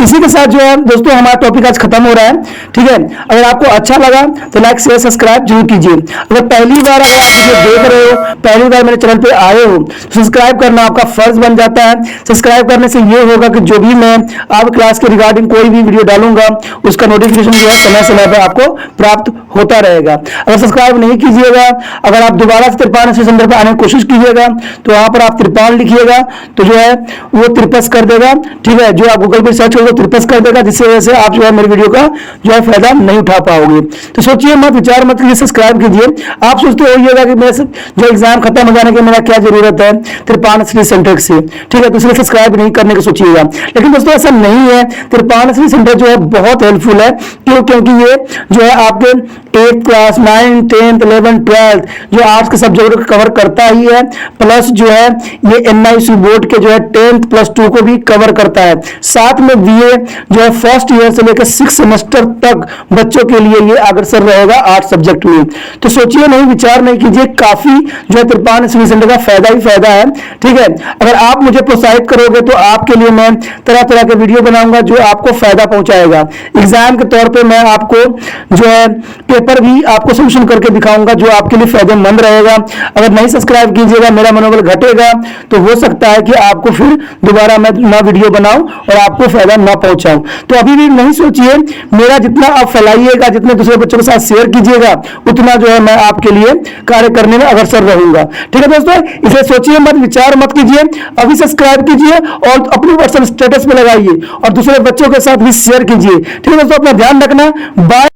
इसी के साथ जो है दोस्तों हमारा टॉपिक आज खत्म हो रहा है, ठीक है। अगर आपको अच्छा लगा तो लाइक शेयर सब्सक्राइब जरूर कीजिए। अगर पहली बार अगर आप वीडियो देख रहे हो, पहली बार मेरे चैनल पे आए हो, तो सब्सक्राइब करना आपका फर्ज बन जाता है। सब्सक्राइब करने से ये होगा कि जो भी मैं आप क्लास के रिगार्डिंग कोई भी वीडियो डालूंगा उसका नोटिफिकेशन जो है समय समय पर आपको प्राप्त होता रहेगा। अगर सब्सक्राइब नहीं कीजिएगा, अगर आप दोबारा से तिरपान सेंटर पर आने की कोशिश कीजिएगा तो वहां पर आप तिरपान लिखिएगा तो जो है वो तिरपस कर देगा, ठीक है। जो आप गूगल पर सर्च करोगे तिरपस कर देगा, जिससे वजह से आप जो है मेरे वीडियो का जो है फायदा नहीं उठा पाओगे। तो सोचिए मत, विचार मत कीजिए, सब्सक्राइब कीजिए। आप सोचते होइएगा कि मेरे जो एग्जाम खत्म हो जाने की मेरा क्या जरूरत है तिरपान सेंटर से, ठीक है, तो इसलिए सब्सक्राइब नहीं करने की सोचिएगा। लेकिन दोस्तों ऐसा नहीं है, तिरपान सेंटर जो है बहुत हेल्पफुल है। क्यों? क्योंकि ये जो है आपके 8th class, 9th, 10th, 11th, 12th जो आर्ट्स के सब्जेक्ट को कवर करता ही है, प्लस जो है ये NIC बोर्ड के जो है 10th प्लस 2 को भी कवर करता है। साथ में BA जो है फर्स्ट ईयर से लेकर 6 सेमेस्टर तक बच्चों के लिए ये अग्रसर रहेगा 8 सब्जेक्ट में। तो सोचिए नहीं, विचार नहीं कीजिए, काफी जो है तिरपान सेंटर का फायदा ही फायदा है, ठीक है। अगर आप मुझे प्रोत्साहित करोगे तो आपके लिए मैं तरह तरह के वीडियो बनाऊंगा जो आपको फायदा पहुंचाएगा। एग्जाम के तौर पे मैं आपको जो है पेपर भी आपको सोल्यूशन करके दिखाऊंगा जो आपके लिए फायदेमंद रहेगा। अगर नहीं सब्सक्राइब कीजिएगा, मेरा मनोबल घटेगा, तो हो सकता है कि आपको फिर दोबारा मैं नया वीडियो बनाऊं और आपको फायदा ना पहुंचाऊं। तो अभी भी नहीं सोचिए, मेरा जितना आप फैलाइएगा, जितने दूसरे बच्चों के साथ शेयर कीजिएगा, उतना जो है मैं आपके लिए कार्य करने में अग्रसर रहूंगा, ठीक है दोस्तों। इसे सोचिए मत, विचार मत कीजिए, अभी सब्सक्राइब कीजिए और अपनी व्हाट्सएप स्टेटस पे लगाइए और दूसरे बच्चों के साथ भी शेयर कीजिए, ठीक है दोस्तों। अपना ध्यान रखना, बाय।